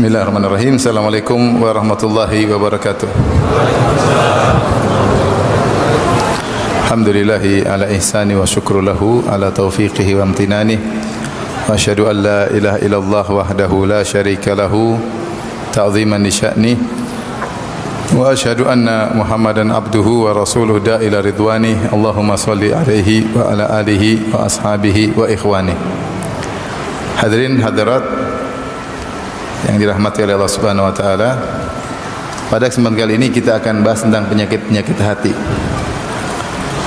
Bismillahirrahmanirrahim. Assalamualaikum warahmatullahi wabarakatuh. Alhamdulillahi ala ihsani wa syukru lahu ala taufiqihi wa amtinani. Wa asyhadu an la ilaha illallah wahdahu la syarika lahu ta'ziman li sya'ni. Wa asyhadu anna Muhammadan abduhu wa rasuluhu da'ila ridwani. Allahumma salli alaihi wa ala alihi wa ashabihi wa ikhwani. Hadirin hadirat yang dirahmati oleh Allah Subhanahu wa taala. Pada kesempatan kali ini kita akan bahas tentang penyakit-penyakit hati.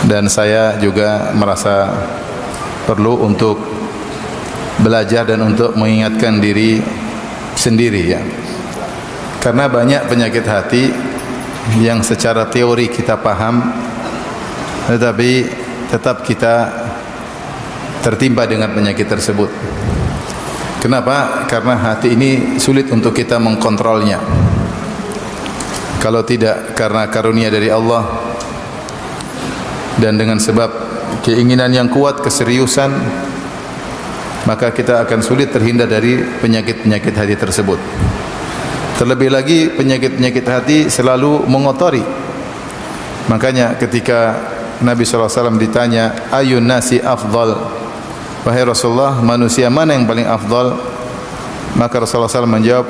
Dan saya juga merasa perlu untuk belajar dan untuk mengingatkan diri sendiri ya. Karena banyak penyakit hati yang secara teori kita paham, tetapi tetap kita tertimpa dengan penyakit tersebut. Kenapa? Karena hati ini sulit untuk kita mengkontrolnya. Kalau tidak karena karunia dari Allah dan dengan sebab keinginan yang kuat, keseriusan, maka kita akan sulit terhindar dari penyakit-penyakit hati tersebut. Terlebih lagi penyakit-penyakit hati selalu mengotori. Makanya ketika Nabi SAW ditanya, ayun nasi afdal, wahai Rasulullah, manusia mana yang paling afdal? Maka Rasulullah SAW menjawab,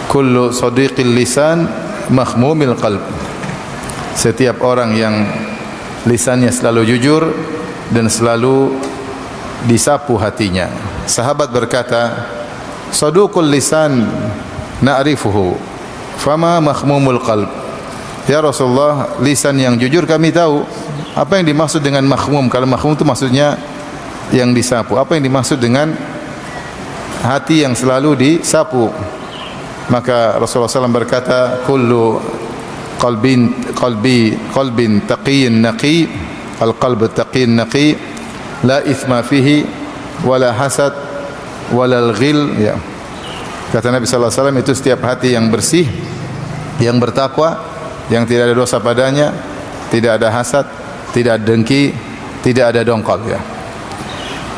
kullu sadiqil lisan mahmumil qalb. Setiap orang yang lisannya selalu jujur dan selalu disapu hatinya. Sahabat berkata, saduqul lisan na'rifuhu fama mahmumul qalb. Ya Rasulullah, lisan yang jujur kami tahu. Apa yang dimaksud dengan mahmum? Kalau mahmum itu maksudnya yang disapu. Apa yang dimaksud dengan hati yang selalu disapu? Maka Rasulullah SAW berkata, kullu qalbin taqiyyin naqi, al-qalbu taqiyyin naqi, la ithma fihi wala hasad wala al-ghil ya. Kata Nabi SAW, itu setiap hati yang bersih, yang bertakwa, yang tidak ada dosa padanya, tidak ada hasad, tidak ada dengki, tidak ada dongkol ya.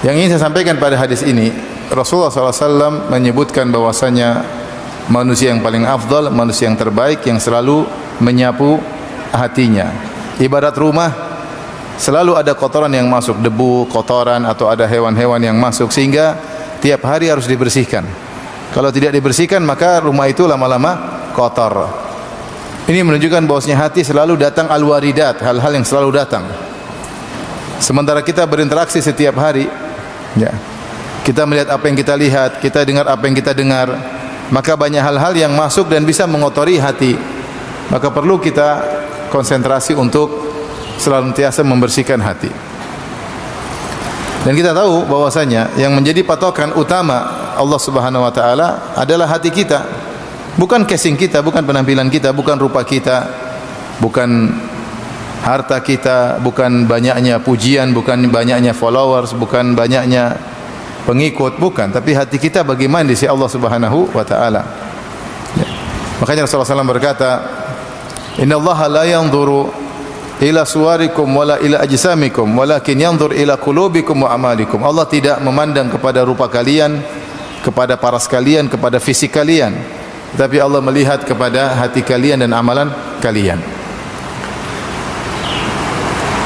Yang ingin saya sampaikan pada hadis ini, Rasulullah SAW menyebutkan bahwasanya manusia yang paling afdal, manusia yang terbaik, yang selalu menyapu hatinya. Ibarat rumah, selalu ada kotoran yang masuk, debu, kotoran, atau ada hewan-hewan yang masuk, sehingga tiap hari harus dibersihkan. Kalau tidak dibersihkan, maka rumah itu lama-lama kotor. Ini menunjukkan bahwasanya hati selalu datang al-waridat, hal-hal yang selalu datang. Sementara kita berinteraksi setiap hari, ya, kita melihat apa yang kita lihat, kita dengar apa yang kita dengar, maka banyak hal-hal yang masuk dan bisa mengotori hati. Maka perlu kita konsentrasi untuk senantiasa membersihkan hati. Dan kita tahu bahwasanya yang menjadi patokan utama Allah Subhanahu wa taala adalah hati kita. Bukan casing kita, bukan penampilan kita, bukan rupa kita, bukan harta kita, bukan banyaknya pujian, bukan banyaknya followers, bukan banyaknya pengikut, bukan. Tapi hati kita bagaimana di sisi Allah Subhanahu wa taala. Ya. Makanya Rasulullah SAW berkata, innallaha la yanzuru ila suwarikum wala ila ajsamikum walakin yanzur ila qulubikum wa amalikum. Allah tidak memandang kepada rupa kalian, kepada paras kalian, kepada fisik kalian, tapi Allah melihat kepada hati kalian dan amalan kalian.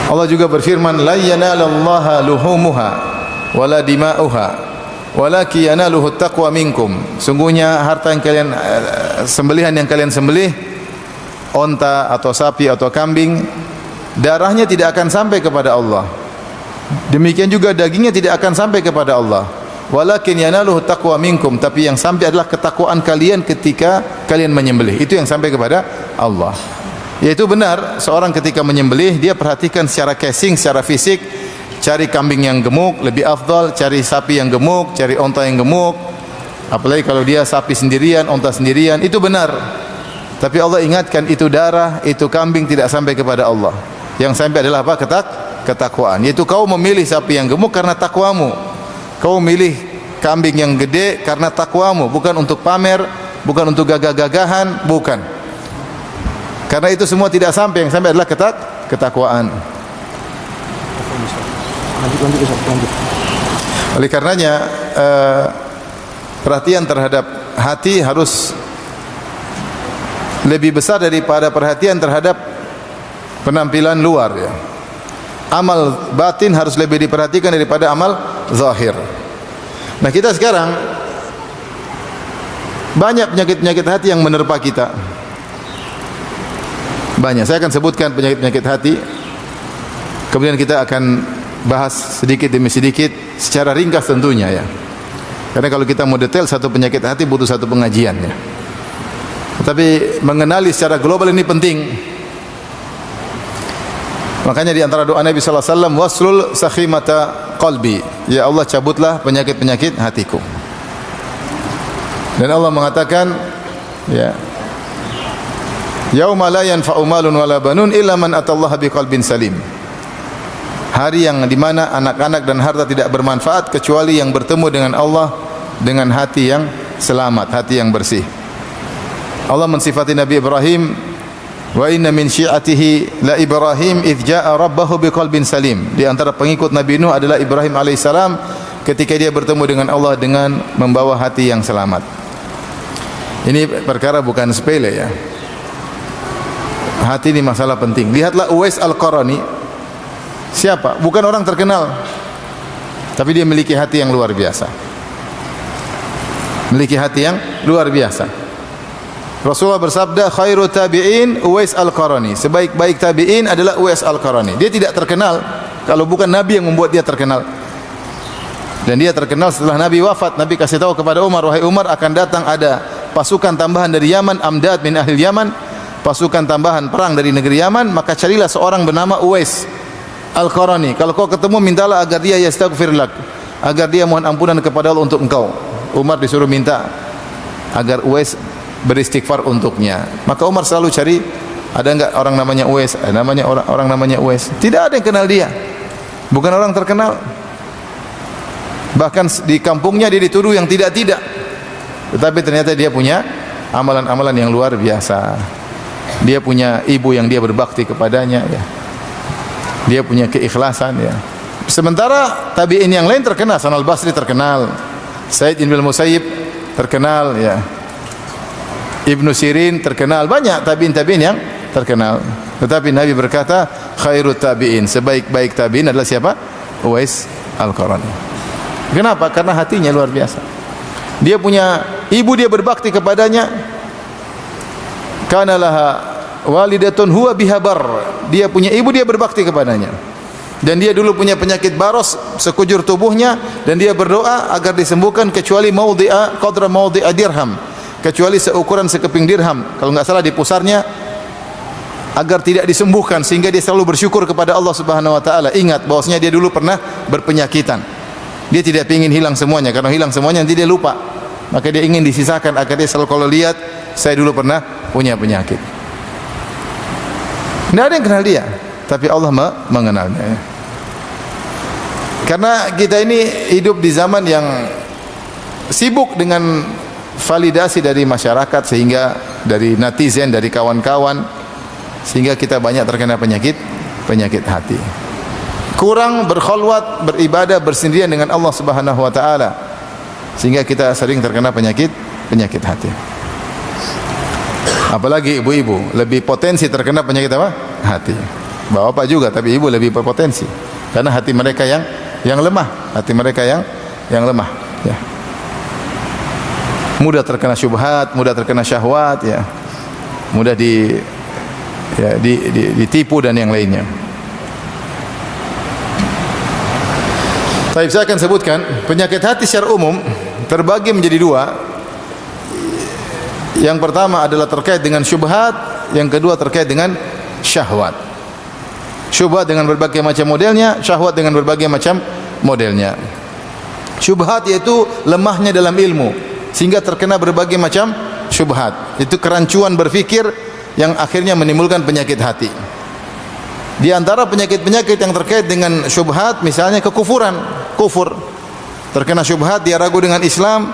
Allah juga berfirman, la yanalallaha luhumuha wala dima'uha walakin yanaluhu taqwa minkum. Sungguhnya harta yang kalian sembelihan yang kalian sembelih, onta atau sapi atau kambing, darahnya tidak akan sampai kepada Allah. Demikian juga dagingnya tidak akan sampai kepada Allah. Walakin yanaluhu taqwa minkum, tapi yang sampai adalah ketakwaan kalian ketika kalian menyembelih. Itu yang sampai kepada Allah. Yaitu benar, seorang ketika menyembelih dia perhatikan secara casing, secara fisik, cari kambing yang gemuk lebih afdal, cari sapi yang gemuk, cari onta yang gemuk. Apalagi kalau dia sapi sendirian, onta sendirian, itu benar. Tapi Allah ingatkan, itu darah, itu kambing tidak sampai kepada Allah. Yang sampai adalah apa? Ketakwaan. Yaitu kau memilih sapi yang gemuk karena takwamu. Kau milih kambing yang gede karena takwamu, bukan untuk pamer, bukan untuk gagah-gagahan, bukan. Karena itu semua tidak sampai, yang sampai adalah ketakwaan. Oleh karenanya perhatian terhadap hati harus lebih besar daripada perhatian terhadap penampilan luar ya. Amal batin harus lebih diperhatikan daripada amal zahir. Nah, kita sekarang banyak penyakit-penyakit hati yang menerpa kita. Banyak. Saya akan sebutkan penyakit-penyakit hati. Kemudian kita akan bahas sedikit demi sedikit secara ringkas tentunya ya. Karena kalau kita mau detail satu penyakit hati butuh satu pengajian ya. Tetapi mengenali secara global ini penting. Makanya di antara doa Nabi sallallahu alaihi wasallam, waslul sakhimata qalbi. Ya Allah, cabutlah penyakit-penyakit hatiku. Dan Allah mengatakan ya, yauma la yanfa'u malun wala banun illa man atallaha biqalbin salim. Hari yang di mana anak-anak dan harta tidak bermanfaat kecuali yang bertemu dengan Allah dengan hati yang selamat, hati yang bersih. Allah mensifati Nabi Ibrahim, wa inna min syi'atihi la Ibrahim idz jaa'a rabbahu biqalbin salim. Di antara pengikut Nabi Nuh adalah Ibrahim alaihissalam ketika dia bertemu dengan Allah dengan membawa hati yang selamat. Ini perkara bukan sepele ya. Hati ini masalah penting. Lihatlah Uwais Al-Qarani. Siapa? Bukan orang terkenal, tapi dia memiliki hati yang luar biasa. Memiliki hati yang luar biasa. Rasulullah bersabda, khairu tabi'in Uwais Al-Qarani. Sebaik-baik tabi'in adalah Uwais Al-Qarani. Dia tidak terkenal kalau bukan Nabi yang membuat dia terkenal. Dan dia terkenal setelah Nabi wafat. Nabi kasih tahu kepada Umar, wahai Umar, akan datang ada pasukan tambahan dari Yaman, Amdad min ahli Yaman, pasukan tambahan perang dari negeri Yaman, maka carilah seorang bernama Uwais Al-Qarani. Kalau kau ketemu, mintalah agar dia yastaghfir lak, agar dia mohon ampunan kepada Allah untuk engkau. Umar disuruh minta agar Uwais beristighfar untuknya. Maka Umar selalu cari, ada enggak orang namanya Uwais? Orang namanya Uwais. Tidak ada yang kenal dia. Bukan orang terkenal. Bahkan di kampungnya dia dituduh yang tidak-tidak. Tetapi ternyata dia punya amalan-amalan yang luar biasa. Dia punya ibu yang dia berbakti kepadanya ya. Dia punya keikhlasan ya. Sementara tabi'in yang lain terkenal, Hasan Al-Basri terkenal, Said bin Musayyib terkenal ya. Ibnu Sirin terkenal, banyak tabi'in yang terkenal. Tetapi Nabi berkata, khairut tabi'in, sebaik-baik tabi'in adalah siapa? Uwais Al-Qarani. Kenapa? Karena hatinya luar biasa. Dia punya ibu, dia berbakti kepadanya. Kana laha walidatun huwa biha bar. Dia punya ibu, dia berbakti kepadanya. Dan dia dulu punya penyakit baros sekujur tubuhnya, dan dia berdoa agar disembuhkan kecuali maudhi'a qadra maudhi'a dirham, kecuali seukuran sekeping dirham, kalau enggak salah di pusarnya, agar tidak disembuhkan, sehingga dia selalu bersyukur kepada Allah Subhanahu wa taala. Ingat bahwasanya dia dulu pernah berpenyakitan. Dia tidak ingin hilang semuanya, karena hilang semuanya nanti dia lupa. Maka dia ingin disisakan agar dia selalu kalau lihat, saya dulu pernah punya penyakit. Tidak ada yang kenal dia, tapi Allah mengenalnya. Karena kita ini hidup di zaman yang sibuk dengan validasi dari masyarakat, sehingga dari netizen, dari kawan-kawan, sehingga kita banyak terkena penyakit hati. Kurang berkhulwat, beribadah, bersendirian dengan Allah Subhanahu wa taala, sehingga kita sering terkena penyakit hati. Apalagi ibu-ibu lebih potensi terkena penyakit apa? Hati. Bapak juga, tapi ibu lebih berpotensi karena hati mereka yang lemah, hati mereka yang lemah ya. Mudah terkena syubhat, mudah terkena syahwat ya. Mudah ditipu dan yang lainnya. Baik, saya akan sebutkan penyakit hati secara umum terbagi menjadi dua. Yang pertama adalah terkait dengan syubhat, yang kedua terkait dengan syahwat. Syubhat dengan berbagai macam modelnya, syahwat dengan berbagai macam modelnya. Syubhat yaitu lemahnya dalam ilmu, sehingga terkena berbagai macam syubhat. Itu kerancuan berfikir yang akhirnya menimbulkan penyakit hati. Di antara penyakit-penyakit yang terkait dengan syubhat, misalnya kekufuran, kufur. Terkena syubhat, dia ragu dengan Islam,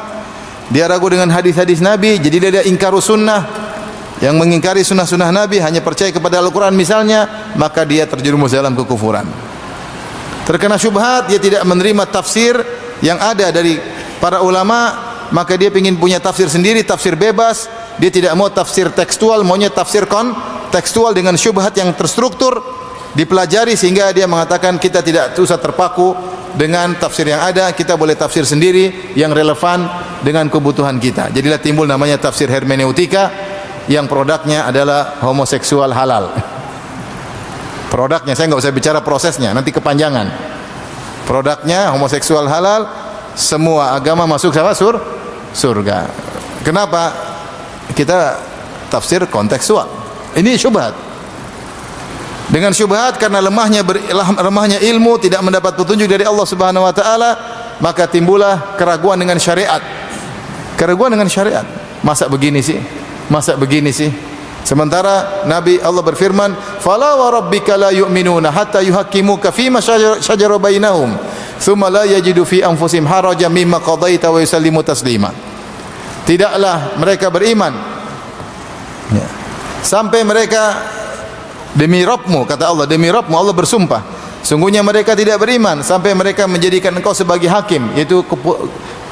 dia ragu dengan hadis-hadis Nabi, jadi dia ingkar sunnah, yang mengingkari sunnah-sunnah Nabi, hanya percaya kepada Al-Quran misalnya, maka dia terjerumus dalam kekufuran. Terkena syubhat, dia tidak menerima tafsir yang ada dari para ulama maka dia ingin punya tafsir sendiri, tafsir bebas. Dia tidak mau tafsir tekstual, maunya tafsir kontekstual dengan syubhat yang terstruktur, dipelajari sehingga dia mengatakan kita tidak usah terpaku dengan tafsir yang ada, kita boleh tafsir sendiri yang relevan dengan kebutuhan kita. Jadilah timbul namanya tafsir hermeneutika yang produknya adalah homoseksual halal. Produknya, saya nggak usah bicara prosesnya, nanti kepanjangan. Produknya homoseksual halal, semua agama masuk sama surga. Kenapa? Kita tafsir kontekstual. Ini syubhat. Dengan syubhat karena lemahnya ilmu, tidak mendapat petunjuk dari Allah Subhanahu wa taala, maka timbullah keraguan dengan syariat. Keraguan dengan syariat. Masa begini sih? Masa begini sih? Sementara Nabi Allah berfirman, "Fala wa rabbika la yu'minuna hatta yuhaqqimuka fima syajara bainahum, tsumma la yajidu fi anfusihim harajan mimma qadaita wa yusallimu taslima." Tidaklah mereka beriman ya, sampai mereka demi Rabbmu, kata Allah, demi Rabbmu, Allah bersumpah, sungguhnya mereka tidak beriman sampai mereka menjadikan engkau sebagai hakim, yaitu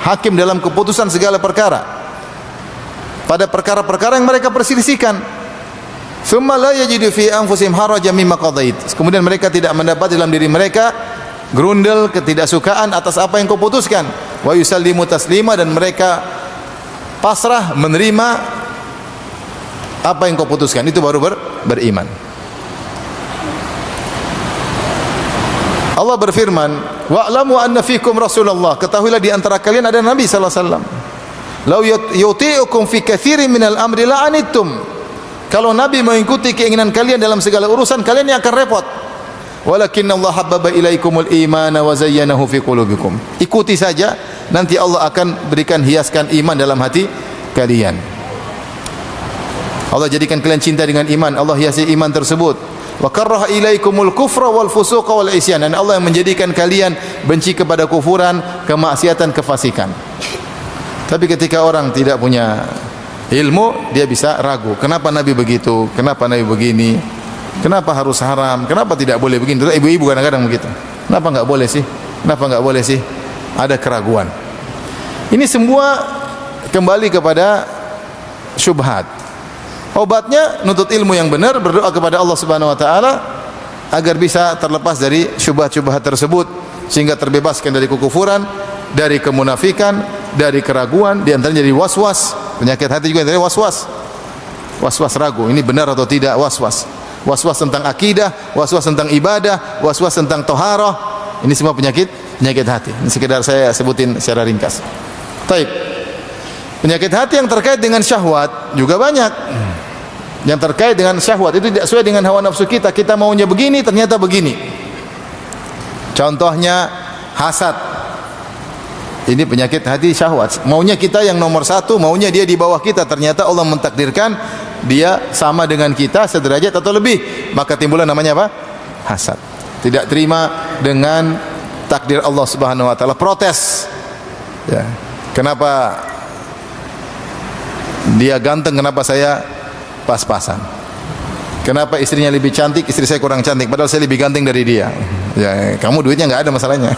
hakim dalam keputusan segala perkara, pada perkara-perkara yang mereka perselisihkan. Tsumma la yajidu fi anfusihim harajan mimma qadait. Kemudian mereka tidak mendapat dalam diri mereka grundel, ketidaksukaan atas apa yang kau putuskan. Wa yusallimu taslima, dan mereka pasrah menerima apa yang kau putuskan, itu baru beriman. Allah berfirman, wa'lamu anna fikum Rasulullah, ketahuilah di antara kalian ada Nabi sallallahu alaihi wasallam. Lau yuti'ukum fi katsirin minal amri la'anittum. Kalau Nabi mengikuti keinginan kalian dalam segala urusan, kalian yang akan repot. Walakinna Allah habbaba ilaikumul imana wa zayyanahu fi qulubikum. Ikuti saja, nanti Allah akan berikan hiaskan iman dalam hati kalian. Allah jadikan kalian cinta dengan iman, Allah hiasi iman tersebut. Wa karraha ilaikumul kufra wal fusuqa wal isyan, dan Allah yang menjadikan kalian benci kepada kufuran, kemaksiatan, kefasikan. Tapi ketika orang tidak punya ilmu, dia bisa ragu, kenapa Nabi begitu, kenapa Nabi begini, kenapa harus haram, kenapa tidak boleh begini. Ibu-ibu kadang-kadang begitu, kenapa enggak boleh sih, kenapa enggak boleh sih, ada keraguan. Ini semua kembali kepada syubhat. Obatnya nuntut ilmu yang benar, berdoa kepada Allah Subhanahu wa taala agar bisa terlepas dari syubhat-syubhat tersebut, sehingga terbebaskan dari kekufuran, dari kemunafikan, dari keraguan, di antaranya dari waswas. Penyakit hati juga dari waswas. Waswas ragu, ini benar atau tidak, waswas. Was-was tentang akidah, was-was tentang ibadah, was-was tentang toharoh. Ini semua penyakit hati. Ini sekedar saya sebutin secara ringkas. Baik. Penyakit hati yang terkait dengan syahwat juga banyak. Yang terkait dengan syahwat itu tidak sesuai dengan hawa nafsu kita. Kita maunya begini, ternyata begini. Contohnya hasad. Ini penyakit hati, syahwat. Maunya kita yang nomor satu, maunya dia di bawah kita, ternyata Allah mentakdirkan dia sama dengan kita, sederajat atau lebih, maka timbullah namanya apa? Hasad. Tidak terima dengan takdir Allah Subhanahu wa taala, protes. Ya. Kenapa dia ganteng, kenapa saya pas-pasan? Kenapa istrinya lebih cantik, istri saya kurang cantik, padahal saya lebih ganteng dari dia? Ya, kamu duitnya nggak ada masalahnya.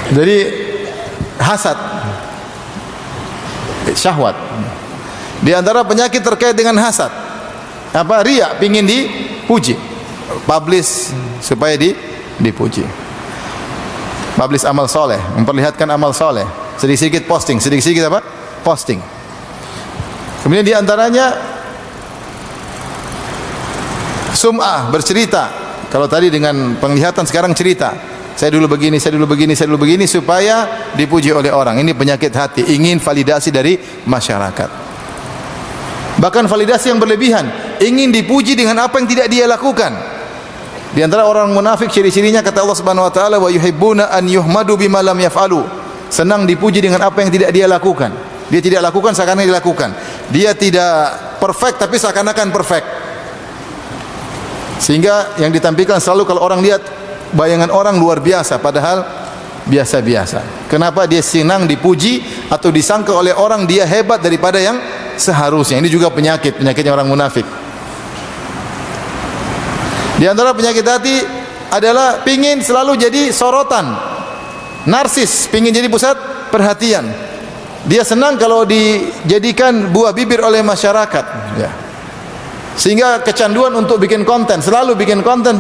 Jadi hasad, syahwat. Di antara penyakit terkait dengan hasad, apa? Riya, pingin dipuji, publish supaya dipuji. Publish amal soleh, memperlihatkan amal soleh, sedikit-sedikit posting, sedikit-sedikit apa? Posting. Kemudian di antaranya sum'ah, bercerita. Kalau tadi dengan penglihatan, sekarang cerita. Saya dulu begini, saya dulu begini, saya dulu begini, supaya dipuji oleh orang. Ini penyakit hati, ingin validasi dari masyarakat. Bahkan validasi yang berlebihan, ingin dipuji dengan apa yang tidak dia lakukan. Di antara orang munafik ciri-cirinya, kata Allah Subhanahu wa taala, wa yuhibbuna an yuhmadu bima lam yaf'alu. Senang dipuji dengan apa yang tidak dia lakukan. Dia tidak lakukan seakan-akan dilakukan. Dia tidak perfect tapi seakan-akan perfect. Sehingga yang ditampilkan selalu kalau orang lihat bayangan orang luar biasa, padahal biasa-biasa. Kenapa dia senang dipuji atau disangka oleh orang dia hebat daripada yang seharusnya? Ini juga penyakitnya orang munafik. Di antara penyakit hati adalah pingin selalu jadi sorotan, narsis, pingin jadi pusat perhatian. Dia senang kalau dijadikan buah bibir oleh masyarakat, ya. Sehingga kecanduan untuk bikin konten, selalu bikin konten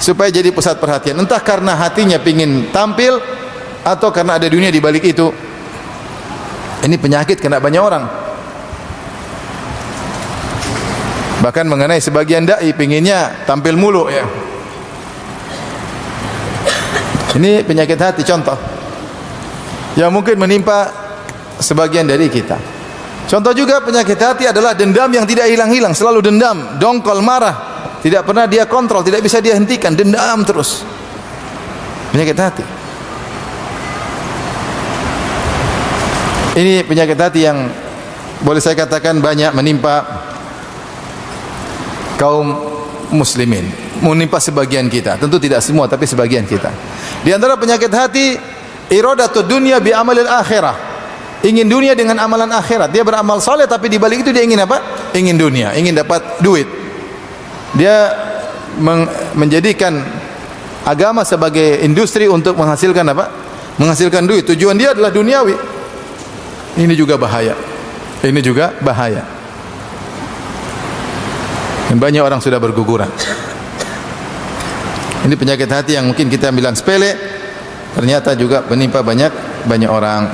supaya jadi pusat perhatian. Entah karena hatinya pingin tampil atau karena ada dunia di balik itu. Ini penyakit kena banyak orang. Bahkan mengenai sebagian dai pinginnya tampil mulu, ya. Ini penyakit hati contoh yang mungkin menimpa sebagian dari kita. Contoh juga penyakit hati adalah dendam yang tidak hilang-hilang, selalu dendam, dongkol, marah, tidak pernah dia kontrol, tidak bisa dia hentikan, dendam terus. Penyakit hati. Ini penyakit hati yang boleh saya katakan banyak menimpa kaum muslimin, menimpa sebagian kita. Tentu tidak semua, tapi sebagian kita. Di antara penyakit hati, iradatud dunya bi amalil akhirah. Ingin dunia dengan amalan akhirat. Dia beramal saleh tapi di balik itu dia ingin apa? Ingin dunia, ingin dapat duit. Dia menjadikan agama sebagai industri untuk menghasilkan apa? Menghasilkan duit. Tujuan dia adalah duniawi. Ini juga bahaya. Ini juga bahaya. Dan banyak orang sudah berguguran. Ini penyakit hati yang mungkin kita bilang sepele, ternyata juga menimpa banyak orang.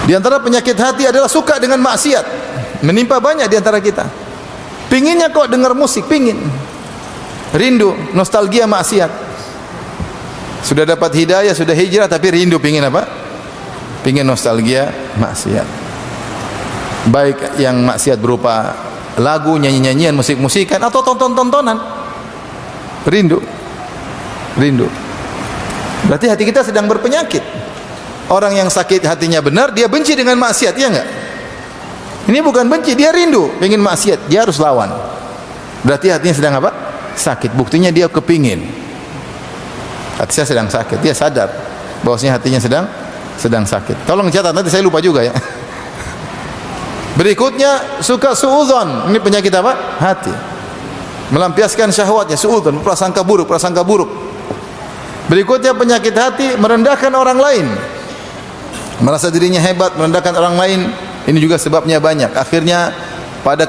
Di antara penyakit hati adalah suka dengan maksiat. Menimpa banyak di antara kita. Pinginnya kok dengar musik, pingin. Rindu, nostalgia maksiat. Sudah dapat hidayah, sudah hijrah, tapi rindu pingin apa? Pingin nostalgia maksiat. Baik yang maksiat berupa lagu, nyanyi-nyanyian, musik-musikan atau tonton-tontonan. Rindu. Berarti hati kita sedang berpenyakit. Orang yang sakit hatinya benar, dia benci dengan maksiat, ya enggak? Ini bukan benci, dia rindu, ingin maksiat, dia harus lawan. Berarti hatinya sedang apa? Sakit. Buktinya dia kepingin. Hati saya sedang sakit, dia sadar bahwasanya hatinya sedang sakit. Tolong catat, nanti saya lupa juga, ya. Berikutnya suka suudzon. Ini penyakit apa? Hati. Melampiaskan syahwatnya, suudzon, prasangka buruk. Berikutnya penyakit hati merendahkan orang lain. Merasa dirinya hebat, merendahkan orang lain. Ini juga sebabnya banyak. Akhirnya pada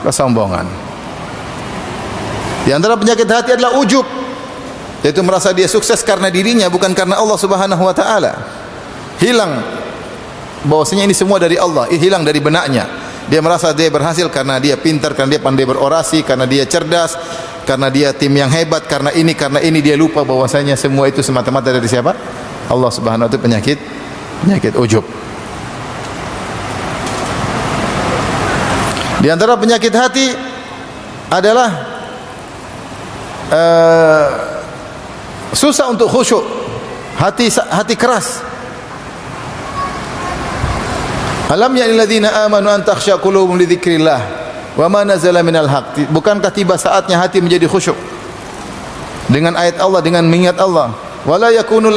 kesombongan. Di antara penyakit hati adalah ujub, yaitu merasa dia sukses karena dirinya, bukan karena Allah Subhanahu wa taala. Hilang bahwasanya ini semua dari Allah, hilang dari benaknya. Dia merasa dia berhasil karena dia pintar, karena dia pandai berorasi, karena dia cerdas, karena dia tim yang hebat, karena ini dia lupa bahwasanya semua itu semata-mata dari siapa? Allah Subhanahu wa taala. Penyakit ujub. Di antara penyakit hati adalah susah untuk khusyuk, hati keras. Alam ya'ni alladziina aamanu an takhsha qulubuhum li dzikrillah wa ma nazala minal haqq. Bukankah tiba saatnya hati menjadi khusyuk dengan ayat Allah, dengan mengingat Allah? Wala yakunu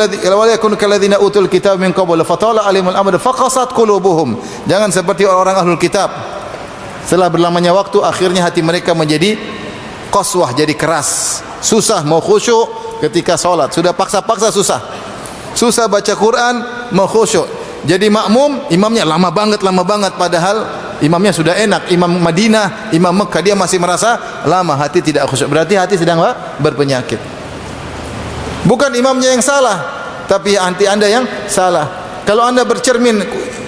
kalladzina utul kitab min qabl fatala alimul amr faqasat qulubuhum. Jangan seperti orang-orang ahlul kitab. Setelah berlamanya waktu, akhirnya hati mereka menjadi qaswah, jadi keras. Susah mau khusyuk ketika salat. Sudah paksa-paksa susah baca Quran, mau khusyuk. Jadi makmum, imamnya lama banget, padahal imamnya sudah enak. Imam Madinah, imam Mekah, dia masih merasa lama, hati tidak khusyuk. Berarti hati sedang berpenyakit. Bukan imamnya yang salah, tapi hati anda yang salah. Kalau anda bercermin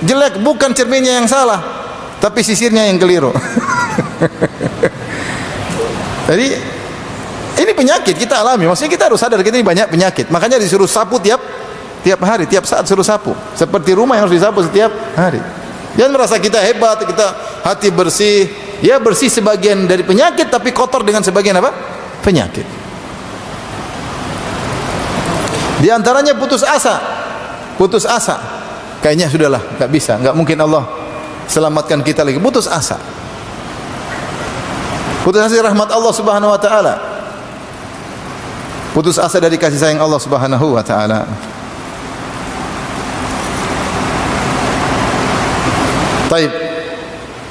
jelek, bukan cerminnya yang salah, tapi sisirnya yang keliru. Jadi ini penyakit kita alami. Maksudnya kita harus sadar kita ini banyak penyakit. Makanya disuruh sapu tiap hari, tiap saat suruh sapu. Seperti rumah yang harus disapu setiap hari. Jangan merasa kita hebat, kita hati bersih. Ya bersih sebagian dari penyakit, tapi kotor dengan sebagian apa? Penyakit. Di antaranya putus asa. Kayaknya sudahlah, enggak bisa, enggak mungkin Allah selamatkan kita lagi. Putus asa dari rahmat Allah Subhanahu wa taala. Putus asa dari kasih sayang Allah Subhanahu wa taala. Baik.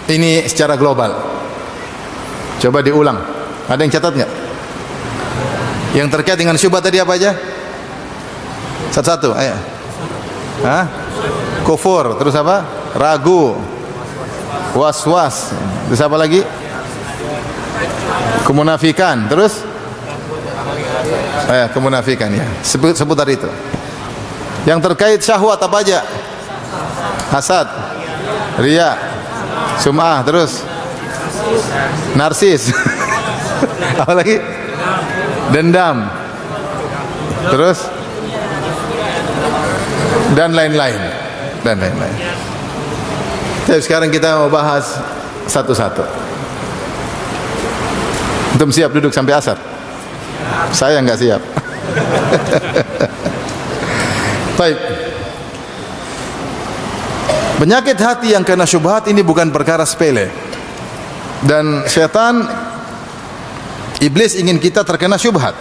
Ini secara global. Coba diulang. Ada yang catat enggak? Yang terkait dengan syubhat tadi apa aja? Satu-satu, ayo. Hah? Kufur, terus apa? Ragu, was-was, terus apa lagi? Kemunafikan, terus? Kemunafikan ya. Seputar itu. Yang terkait syahwat apa aja? Hasad, riya, sum'ah, terus? Narsis. Apa lagi? Dendam. Terus? Dan lain-lain. Jadi sekarang kita mau bahas satu-satu. Antum siap duduk sampai asar? Saya enggak siap. Baik. Penyakit hati yang kena syubhat ini bukan perkara sepele. Dan syaitan, iblis ingin kita terkena syubhat.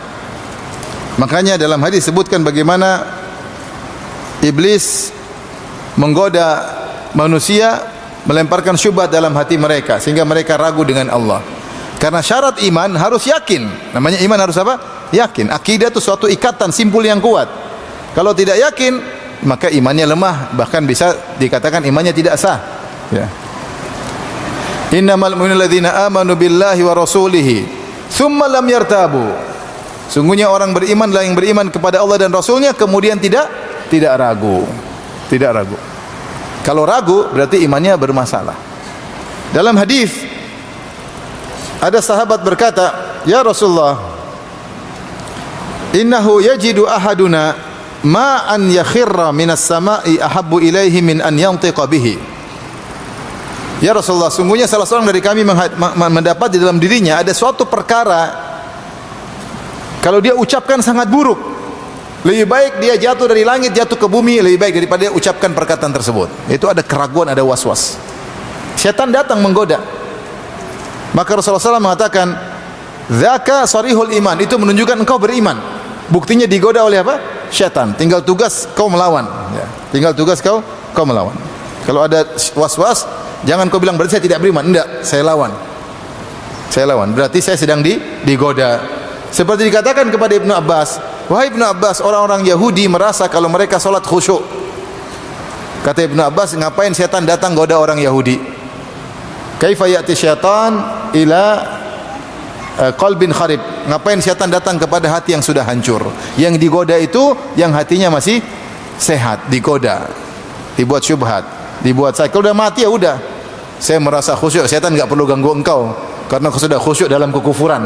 Makanya dalam hadis disebutkan bagaimana iblis menggoda manusia, melemparkan syubhat dalam hati mereka sehingga mereka ragu dengan Allah. Karena syarat iman harus yakin. Namanya iman harus apa? Yakin. Akidah itu suatu ikatan simpul yang kuat. Kalau tidak yakin, maka imannya lemah, bahkan bisa dikatakan imannya tidak sah. Ya. Innamal mu'minuna alladzina amanu billahi wa rasulihi tsumma lam yartabu. Sungguhnya orang beriman adalah yang beriman kepada Allah dan Rasulnya kemudian tidak ragu. Tidak ragu. Kalau ragu berarti imannya bermasalah. Dalam hadis ada sahabat berkata, "Ya Rasulullah, innahu yajidu ahaduna ma an yakhirra minas sama'i ahabbu ilaihi min an yantiqa bihi." Ya Rasulullah, sungguhnya salah seorang dari kami mendapat di dalam dirinya ada suatu perkara kalau dia ucapkan sangat buruk. Lebih baik dia jatuh dari langit, jatuh ke bumi, lebih baik daripada dia ucapkan perkataan tersebut. Itu ada keraguan, ada was-was. Syaitan datang menggoda. Maka Rasulullah SAW mengatakan, "Dzaka sarihul iman." Itu menunjukkan engkau beriman. Buktinya digoda oleh apa? Syaitan. Tinggal tugas kau melawan. Ya. Tinggal tugas kau melawan. Kalau ada was-was, jangan kau bilang berarti saya tidak beriman. Tidak, saya lawan. Saya lawan. Berarti saya sedang digoda. Seperti dikatakan kepada Ibnu Abbas, "Wahai Ibnu Abbas, orang-orang Yahudi merasa kalau mereka salat khusyuk." Kata Ibnu Abbas, ngapain syaitan datang goda orang Yahudi? Kaifa ya'ti syaitan ila qalbin kharib. Ngapain syaitan datang kepada hati yang sudah hancur? Yang digoda itu yang hatinya masih sehat, digoda, dibuat syubhat, dibuat saya. Kalau sudah mati ya udah. Saya merasa khusyuk, syaitan enggak perlu ganggu engkau karena kau sudah khusyuk dalam kekufuran.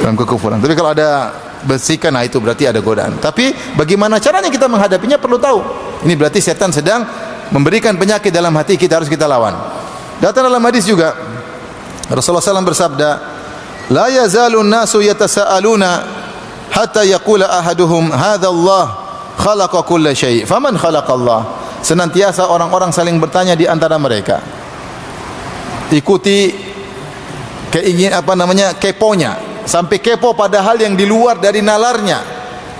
Dalam kekufuran. Tapi kalau ada bisikan, nah itu berarti ada godaan. Tapi bagaimana caranya kita menghadapinya perlu tahu. Ini berarti syaitan sedang memberikan penyakit dalam hati kita, harus kita lawan. Datang dalam hadis juga Rasulullah SAW bersabda, "La yazalun nasu yatasaaluna hatta yaqula ahaduhum hadza Allah khalaqa kulla syai'. Faman khalaqa Allah?" Senantiasa orang-orang saling bertanya di antara mereka. Ikuti keponya, sampai kepo pada hal yang di luar dari nalarnya.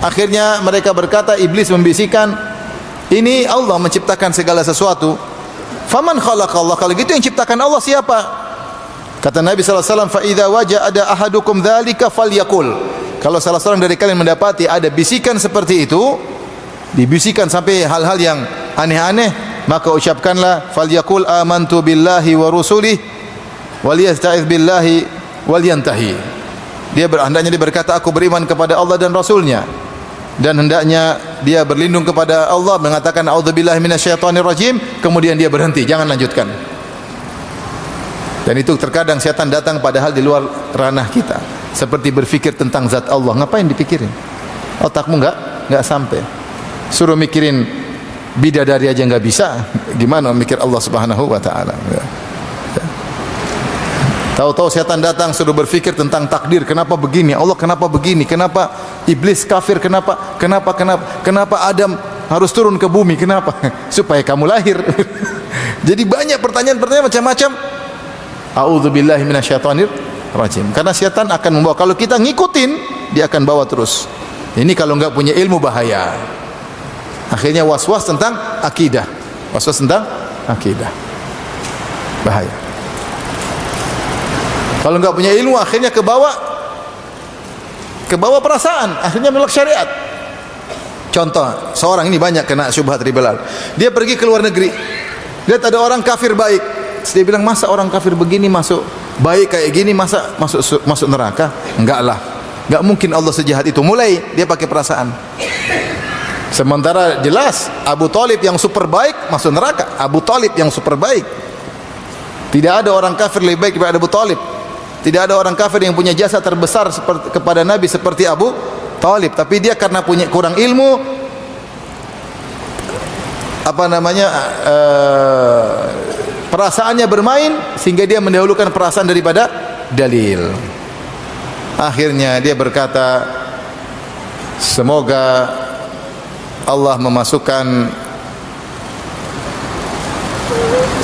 Akhirnya mereka berkata, iblis membisikkan, ini Allah menciptakan segala sesuatu. Faman khalaqallah? Kalau gitu yang ciptakan Allah siapa? Kata Nabi SAW, fa idza waja'ada ahadukum dzalika falyaqul. Kalau salah seorang dari kalian mendapati ada bisikan seperti itu, dibisikkan sampai hal-hal yang aneh-aneh, maka ucapkanlah falyaqul amantu billahi wa rusulihi walyasta'iz billahi walyantahi. Hendaknya dia berkata aku beriman kepada Allah dan Rasulnya, dan hendaknya dia berlindung kepada Allah, mengatakan a'udzubillahi minasyaitonir rajim, kemudian dia berhenti, jangan lanjutkan. Dan itu terkadang syaitan datang padahal di luar ranah kita, seperti berfikir tentang zat Allah. Ngapain dipikirin? Otakmu enggak sampai. Suruh mikirin bidadari aja enggak bisa, gimana mikir Allah Subhanahu wa taala. Tahu-tahu syaitan datang suruh berfikir tentang takdir, kenapa begini, Allah kenapa begini, kenapa iblis kafir, kenapa Adam harus turun ke bumi, kenapa? Supaya kamu lahir. Jadi banyak pertanyaan-pertanyaan macam-macam. A'udzubillahi minasyaitonir rajim. Karena syaitan akan membawa, kalau kita ngikutin, dia akan bawa terus. Ini kalau enggak punya ilmu bahaya. Akhirnya was-was tentang akidah. Was-was tentang akidah. Bahaya. Kalau enggak punya ilmu, akhirnya ke bawah kebawa perasaan, akhirnya menolak syariat. Contoh, seorang ini banyak kena syubhat riba halal. Dia pergi ke luar negeri, lihat ada orang kafir baik. Dia bilang, masa orang kafir begini masuk baik kayak gini, masa masuk neraka? Enggak lah, enggak mungkin Allah sejahat itu. Mulai dia pakai perasaan. Sementara jelas Abu Thalib yang super baik masuk neraka. Abu Thalib yang super baik. Tidak ada orang kafir lebih baik daripada Abu Thalib. Tidak ada orang kafir yang punya jasa terbesar kepada Nabi seperti Abu Thalib. Tapi dia karena punya kurang ilmu, perasaannya bermain, sehingga dia mendahulukan perasaan daripada dalil. Akhirnya dia berkata, semoga Allah memasukkan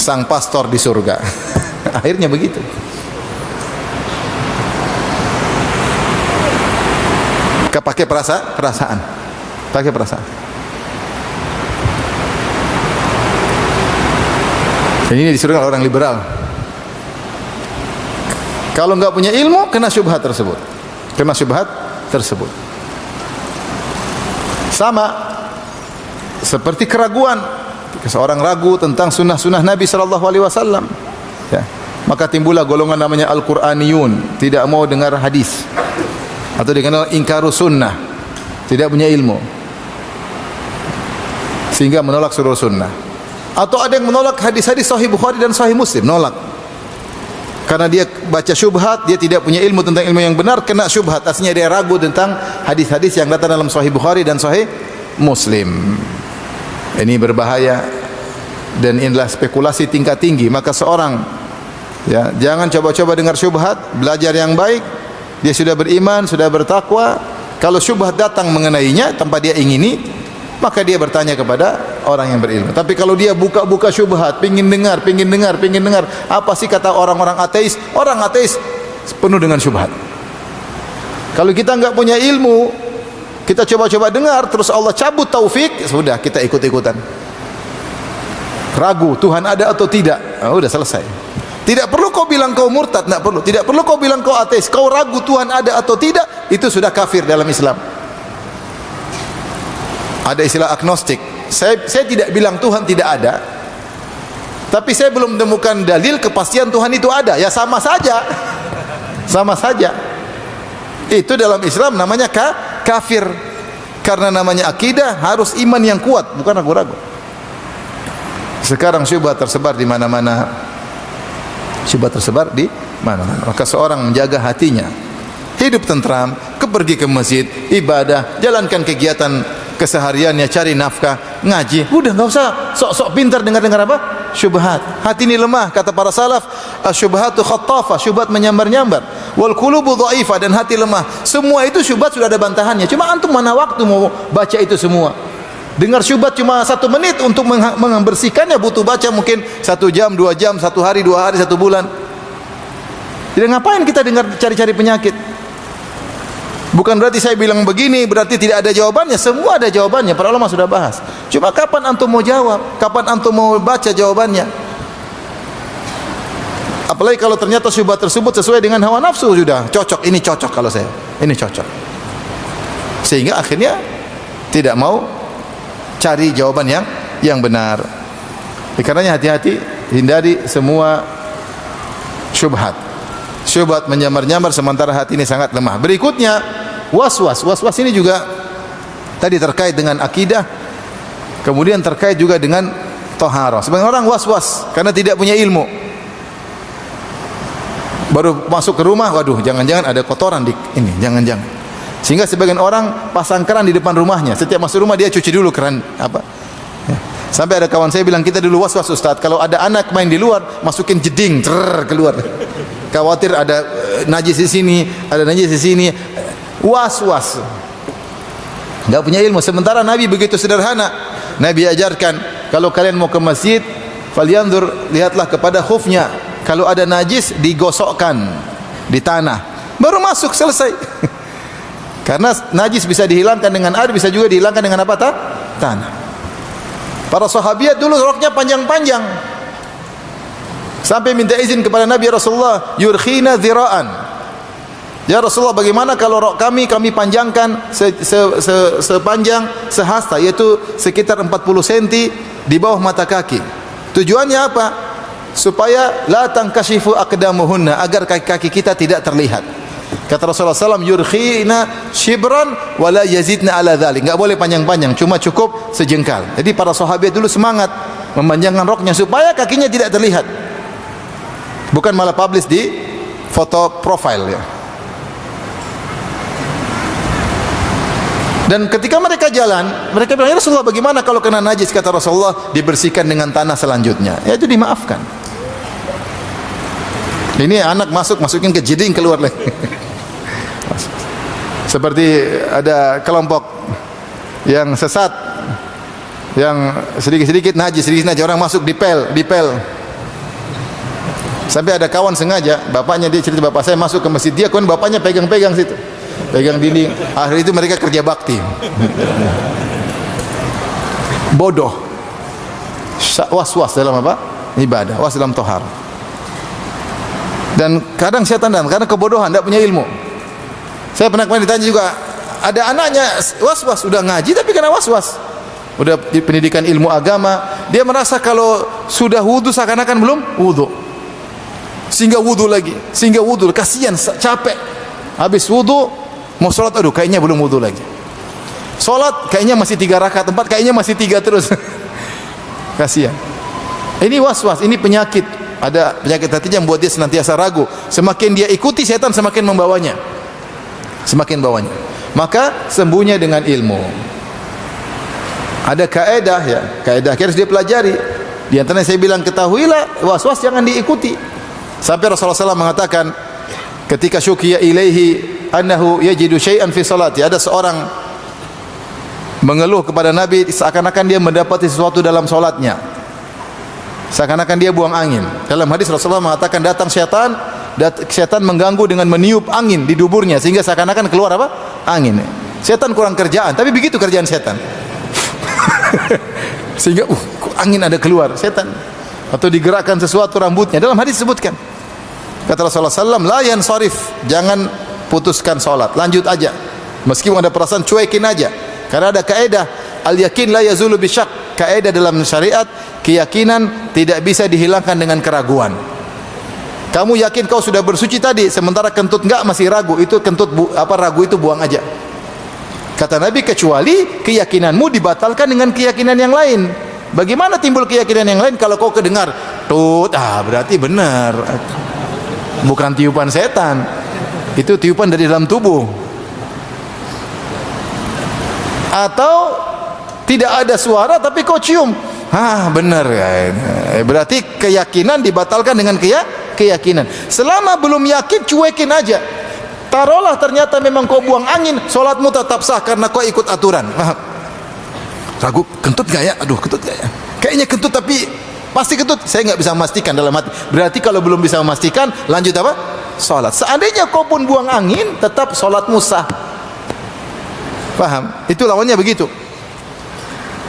sang pastor di surga. Akhirnya begitu. Pakai perasaan. Pakai perasaan. Dan ini disuruh oleh orang liberal. Kalau enggak punya ilmu, kena syubhat tersebut. Kena syubhat tersebut. Sama seperti keraguan. Seorang ragu tentang sunnah-sunnah Nabi SAW, ya, maka timbullah golongan namanya Al-Quraniyun, tidak mau dengar hadis, atau dikenal ingkaru sunnah, tidak punya ilmu, sehingga menolak seluruh sunnah. Atau ada yang menolak hadis-hadis Sahih Bukhari dan Sahih Muslim, nolak karena dia baca syubhat, dia tidak punya ilmu tentang ilmu yang benar, kena syubhat. Aslinya dia ragu tentang hadis-hadis yang datang dalam Sahih Bukhari dan Sahih Muslim. Ini berbahaya dan inilah spekulasi tingkat tinggi. Maka seorang, ya, jangan coba-coba dengar syubhat, belajar yang baik. Dia sudah beriman, sudah bertakwa. Kalau syubhat datang mengenainya tanpa dia ingini, maka dia bertanya kepada orang yang berilmu. Tapi kalau dia buka-buka syubhat, pingin dengar, apa sih kata orang-orang ateis? Orang ateis penuh dengan syubhat. Kalau kita enggak punya ilmu, kita coba-coba dengar, terus Allah cabut taufik, sudah kita ikut-ikutan. Ragu Tuhan ada atau tidak, sudah selesai. Tidak perlu kau bilang kau murtad, tidak perlu. Tidak perlu kau bilang kau ateis. Kau ragu Tuhan ada atau tidak, itu sudah kafir dalam Islam. Ada istilah agnostik. Saya tidak bilang Tuhan tidak ada, tapi saya belum menemukan dalil kepastian Tuhan itu ada. Ya sama saja. Sama saja. Itu dalam Islam namanya kafir. Karena namanya akidah harus iman yang kuat, bukan ragu-ragu. Sekarang syubhat tersebar di mana-mana. Syubhat tersebar di mana-mana. Maka seorang menjaga hatinya, hidup tentram, pergi ke masjid, ibadah, jalankan kegiatan kesehariannya, cari nafkah, ngaji. Udah enggak usah sok-sok pintar dengar-dengar apa? Syubhat. Hati ini lemah, kata para salaf, asyubhatu khattafah, syubhat menyambar-nyambar. Wal qulubu dhaifah, dan hati lemah. Semua itu syubhat sudah ada bantahannya. Cuma antum mana waktu mau baca itu semua? Dengar syubhat cuma 1 menit, untuk membersihkannya butuh baca mungkin 1 jam, 2 jam, 1 hari, 2 hari, 1 bulan. Jadi ngapain kita dengar cari-cari penyakit? Bukan berarti saya bilang begini berarti tidak ada jawabannya. Semua ada jawabannya, para ulama sudah bahas. Cuma kapan antum mau jawab? Kapan antum mau baca jawabannya? Apalagi kalau ternyata syubhat tersebut sesuai dengan hawa nafsu, sudah cocok, ini cocok kalau saya, ini cocok. Sehingga akhirnya tidak mau cari jawaban yang benar. Karenanya hati-hati, hindari semua syubhat. Syubhat menyamar-nyamar sementara hati ini sangat lemah. Berikutnya waswas. Waswas ini juga tadi terkait dengan akidah, kemudian terkait juga dengan taharah. Sebagian orang waswas karena tidak punya ilmu. Baru masuk ke rumah, waduh, jangan-jangan ada kotoran di ini, jangan-jangan. Sehingga sebagian orang pasang keran di depan rumahnya. Setiap masuk rumah dia cuci dulu keran apa. Ya. Sampai ada kawan saya bilang, kita dulu waswas Ustaz, kalau ada anak main di luar, masukin jeding, keluar. Khawatir ada najis di sini, ada najis di sini. Was-was. Enggak punya ilmu. Sementara Nabi begitu sederhana. Nabi ajarkan, kalau kalian mau ke masjid, falyanzur, lihatlah kepada khufnya. Kalau ada najis, digosokkan di tanah. Baru masuk, selesai. Karena najis bisa dihilangkan dengan air, bisa juga dihilangkan dengan apa? Tanah. Para sahabiat dulu roknya panjang-panjang. Sampai minta izin kepada Nabi Rasulullah, yurkhina dhira'an. Ya Rasulullah, bagaimana kalau rok kami panjangkan sepanjang sehasta, yaitu sekitar 40 cm di bawah mata kaki. Tujuannya apa? Supaya la tankashifu aqdamuhunna, agar kaki-kaki kita tidak terlihat. Kata Rasulullah SAW, yurkhina shibran wala yazidna ala dhalik. Enggak boleh panjang-panjang, cuma cukup sejengkal. Jadi para sahabat dulu semangat memanjangkan roknya supaya kakinya tidak terlihat. Bukan malah publish di foto profile ya. Dan ketika mereka jalan, mereka bilang, ya Rasulullah, bagaimana kalau kena najis? Kata Rasulullah, dibersihkan dengan tanah selanjutnya. Ya itu dimaafkan. Ini anak masukin ke jeding, keluar lagi. Seperti ada kelompok yang sesat, yang sedikit-sedikit najis, orang masuk dipel. Sampai ada kawan sengaja, bapaknya, dia cerita, bapak saya masuk ke masjid, dia kan bapaknya pegang-pegang situ, pegang dinding. Akhir itu mereka kerja bakti. Bodoh. Was-was dalam apa? Ibadah, was dalam tohar. Dan kadang setan, karena kebodohan, tidak punya ilmu. Saya pernah kemarin ditanya juga, ada anaknya was-was, udah ngaji tapi kena was-was, udah di pendidikan ilmu agama, dia merasa kalau sudah wudu seakan-akan belum wudu, sehingga wudu, kasihan, capek, habis wudu mau sholat, aduh kayaknya belum wudu lagi, sholat kayaknya masih 3 rakaat, 4 kayaknya masih 3 terus. Kasihan. Ini was-was, ini penyakit. Ada penyakit hati yang membuat dia senantiasa ragu. Semakin dia ikuti setan, semakin membawanya. Maka sembuhnya dengan ilmu. Ada kaedah ya, kaedah harus dia pelajari. Di antaranya saya bilang, ketahuilah was-was jangan diikuti. Sampai Rasulullah SAW mengatakan, ketika syukiya ilaihi annahu yajidu syai'an fi salati, ada seorang mengeluh kepada Nabi seakan-akan dia mendapati sesuatu dalam salatnya, seakan-akan dia buang angin. Dalam hadis Rasulullah mengatakan, datang setan mengganggu dengan meniup angin di duburnya, sehingga seakan-akan keluar apa? Angin. Setan kurang kerjaan, tapi begitu kerjaan setan. Sehingga angin ada keluar, setan. Atau digerakkan sesuatu rambutnya. Dalam hadis disebutkan, kata Rasulullah SAW, la yansarif, jangan putuskan salat, lanjut aja. Meskipun ada perasaan, cuekin aja. Karena ada kaedah, al-yakin la yazulu bisyak. Kaedah dalam syariat, keyakinan tidak bisa dihilangkan dengan keraguan. Kamu yakin kau sudah bersuci tadi, sementara kentut enggak, masih ragu, itu kentut ragu itu buang aja. Kata Nabi, kecuali keyakinanmu dibatalkan dengan keyakinan yang lain. Bagaimana timbul keyakinan yang lain? Kalau kau kedengar tut, berarti benar, bukan tiupan setan, itu tiupan dari dalam tubuh. Atau tidak ada suara tapi kau cium, benar ya. Berarti keyakinan dibatalkan dengan keyakinan. Selama belum yakin, cuekin aja. Taruhlah ternyata memang kau buang angin, solatmu tetap sah karena kau ikut aturan. Ragu, kentut gak ya? Aduh, kentut gak ya? Kayaknya kentut, tapi pasti kentut. Saya nggak bisa memastikan dalam hati. Berarti kalau belum bisa memastikan, lanjut apa? Solat. Seandainya kau pun buang angin, tetap solatmu sah. Paham? Itu lawannya begitu.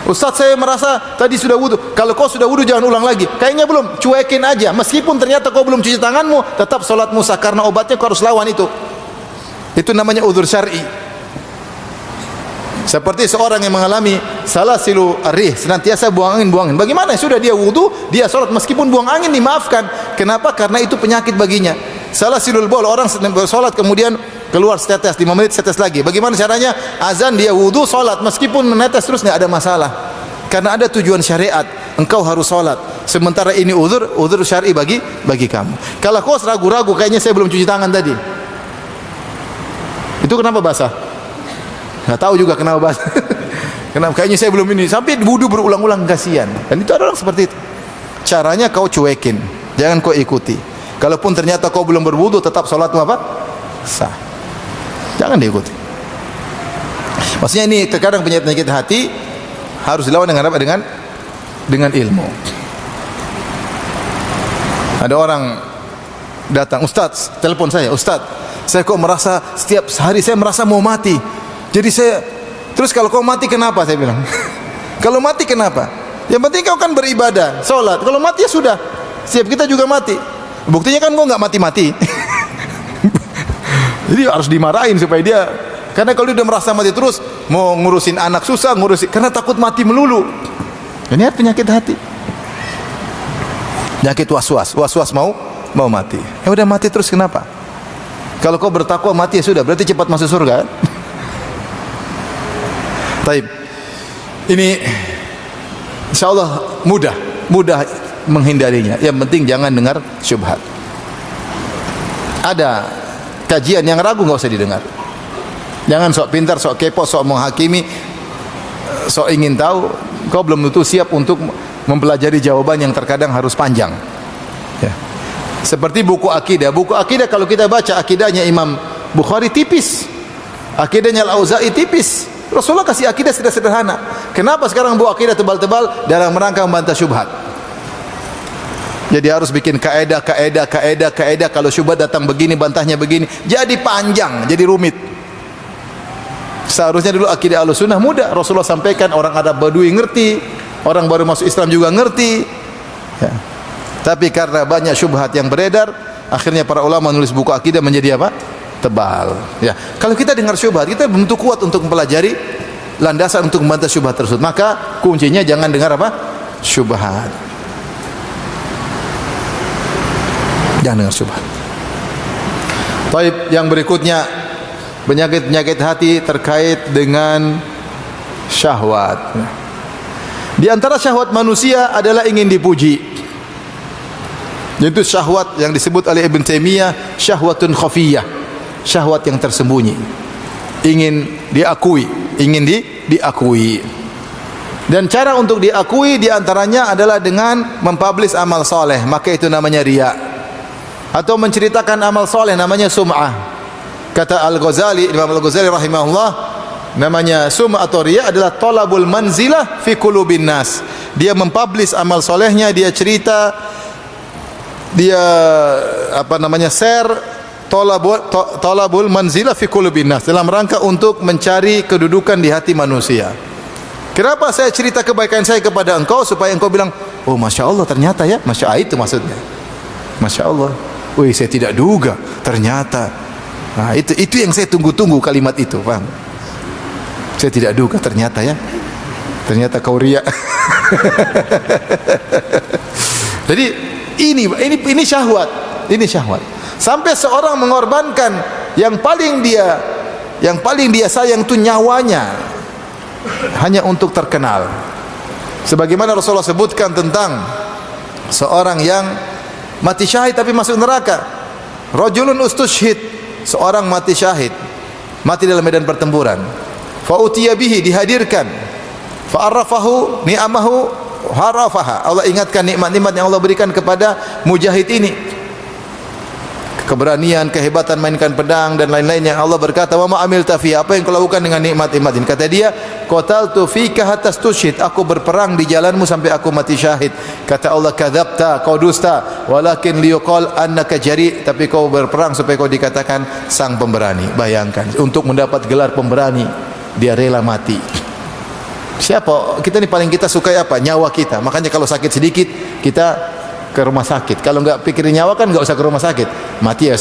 Ustaz, saya merasa tadi sudah wudu. Kalau kau sudah wudu, jangan ulang lagi. Kayaknya belum, cuekin aja. Meskipun ternyata kau belum cuci tanganmu, tetap solatmu sah, karena obatnya kau harus lawan itu. Itu namanya udzur syar'i. Seperti seorang yang mengalami salasilu ar-rih, senantiasa buang angin. Bagaimana? Sudah dia wudu, dia salat, meskipun buang angin dimaafkan. Kenapa? Karena itu penyakit baginya. Salasilul baul, orang salat kemudian keluar setetes, 5 menit setetes lagi. Bagaimana caranya? Azan, dia wudu, salat, meskipun menetes terus enggak ada masalah. Karena ada tujuan syariat, engkau harus salat. Sementara ini udzur syar'i bagi kamu. Kalau kau ragu-ragu, kayaknya saya belum cuci tangan tadi. Itu kenapa basah? Nggak tahu juga kenapa basah. Kenapa? Kayaknya saya belum ini. Sampai wudu berulang-ulang, kasihan. Dan itu ada orang seperti itu. Caranya kau cuekin, jangan kau ikuti. Kalaupun ternyata kau belum berwudu, tetap salatmu apa? Sah. Jangan diikuti. Maksudnya ini terkadang penyakit hati harus dilawan dengan apa? Dengan ilmu. Ada orang datang, Ustaz, telepon saya, Ustaz, saya kok merasa setiap hari saya merasa mau mati. Jadi saya, terus kalau kau mati kenapa? Saya bilang, kalau mati kenapa? Yang penting kau kan beribadah, sholat. Kalau mati ya sudah, setiap kita juga mati. Buktinya kan kau nggak mati-mati. Jadi harus dimarahin supaya dia, karena kalau dia udah merasa mati terus, mau ngurusin anak susah, karena takut mati melulu. Ini penyakit hati. Penyakit was-was mau mati. Ya udah mati terus kenapa? Kalau kau bertakwa mati ya sudah, berarti cepat masuk surga. Taib. Ini insyaallah mudah menghindarinya. Yang penting jangan dengar syubhat. Ada kajian yang ragu enggak usah didengar. Jangan sok pintar, sok kepo, sok menghakimi, sok ingin tahu. Kau belum tentu siap untuk mempelajari jawaban yang terkadang harus panjang. Ya. Seperti buku akidah. Buku akidah kalau kita baca akidahnya Imam Bukhari tipis. Akidahnya Al-Auza'i tipis. Rasulullah kasih akidah sederhana. Kenapa sekarang buku akidah tebal-tebal dalam rangka membantah syubhat? Jadi harus bikin kaedah. Kalau syubhat datang begini, bantahnya begini. Jadi panjang, jadi rumit. Seharusnya dulu akidah Ahlussunnah mudah. Rasulullah sampaikan, orang Arab Badui ngerti, orang baru masuk Islam juga ngerti. Ya. Tapi karena banyak syubhat yang beredar, akhirnya para ulama menulis buku akidah menjadi apa? Tebal. Ya. Kalau kita dengar syubhat, kita belum kuat untuk mempelajari landasan untuk membantah syubhat tersebut. Maka kuncinya jangan dengar apa? Syubhat. Jangan dengar syubhat. Baik, yang berikutnya penyakit hati terkait dengan syahwat. Di antara syahwat manusia adalah ingin dipuji. Yaitu syahwat yang disebut oleh Ibn Taimiyah syahwatun khafiyah. Syahwat yang tersembunyi. Ingin diakui, diakui. Dan cara untuk diakui di antaranya adalah dengan mempublish amal soleh, maka itu namanya riya. Atau menceritakan amal soleh namanya sum'ah. Kata Al-Ghazali, Imam Al-Ghazali rahimahullah, namanya sum'ah atau riya adalah talabul manzilah fi qulubin nas. Dia mempublish amal solehnya, dia cerita, dia share talabul manzilah fi qulubin nas dalam rangka untuk mencari kedudukan di hati manusia. Kenapa saya cerita kebaikan saya kepada engkau? Supaya engkau bilang, oh Masya Allah ternyata ya, Masya Allah itu maksudnya. Masya Allah. Wih, saya tidak duga ternyata. Nah, itu yang saya tunggu-tunggu kalimat itu, paham? Saya tidak duga ternyata ya. Ternyata kau riya. Jadi ini syahwat. Ini syahwat. Sampai seorang mengorbankan yang paling dia sayang itu nyawanya hanya untuk terkenal. Sebagaimana Rasulullah sebutkan tentang seorang yang mati syahid tapi masuk neraka. Rajulun ustushhid, seorang mati syahid, mati dalam medan pertempuran. Fa utiya bihi, dihadirkan. Fa arrafahu ni'amahu harafaha. Allah ingatkan nikmat-nikmat yang Allah berikan kepada mujahid ini. Keberanian, kehebatan mainkan pedang dan lain-lain yang Allah berkata, "Wa ma amilta fi?" Apa yang kau lakukan dengan nikmat-nikmat ini? Kata dia, "Qataltu fika hatta tushhid." Aku berperang di jalanmu sampai aku mati syahid. Kata Allah, "Kadzabta, kau dusta, walakin liyuqal annaka jari." Tapi kau berperang supaya kau dikatakan sang pemberani. Bayangkan, untuk mendapat gelar pemberani, dia rela mati. Siapa? Kita ni paling kita sukai apa? Nyawa kita. Makanya kalau sakit sedikit, kita ke rumah sakit. Kalau enggak pikirin nyawa kan enggak usah ke rumah sakit. Mati ya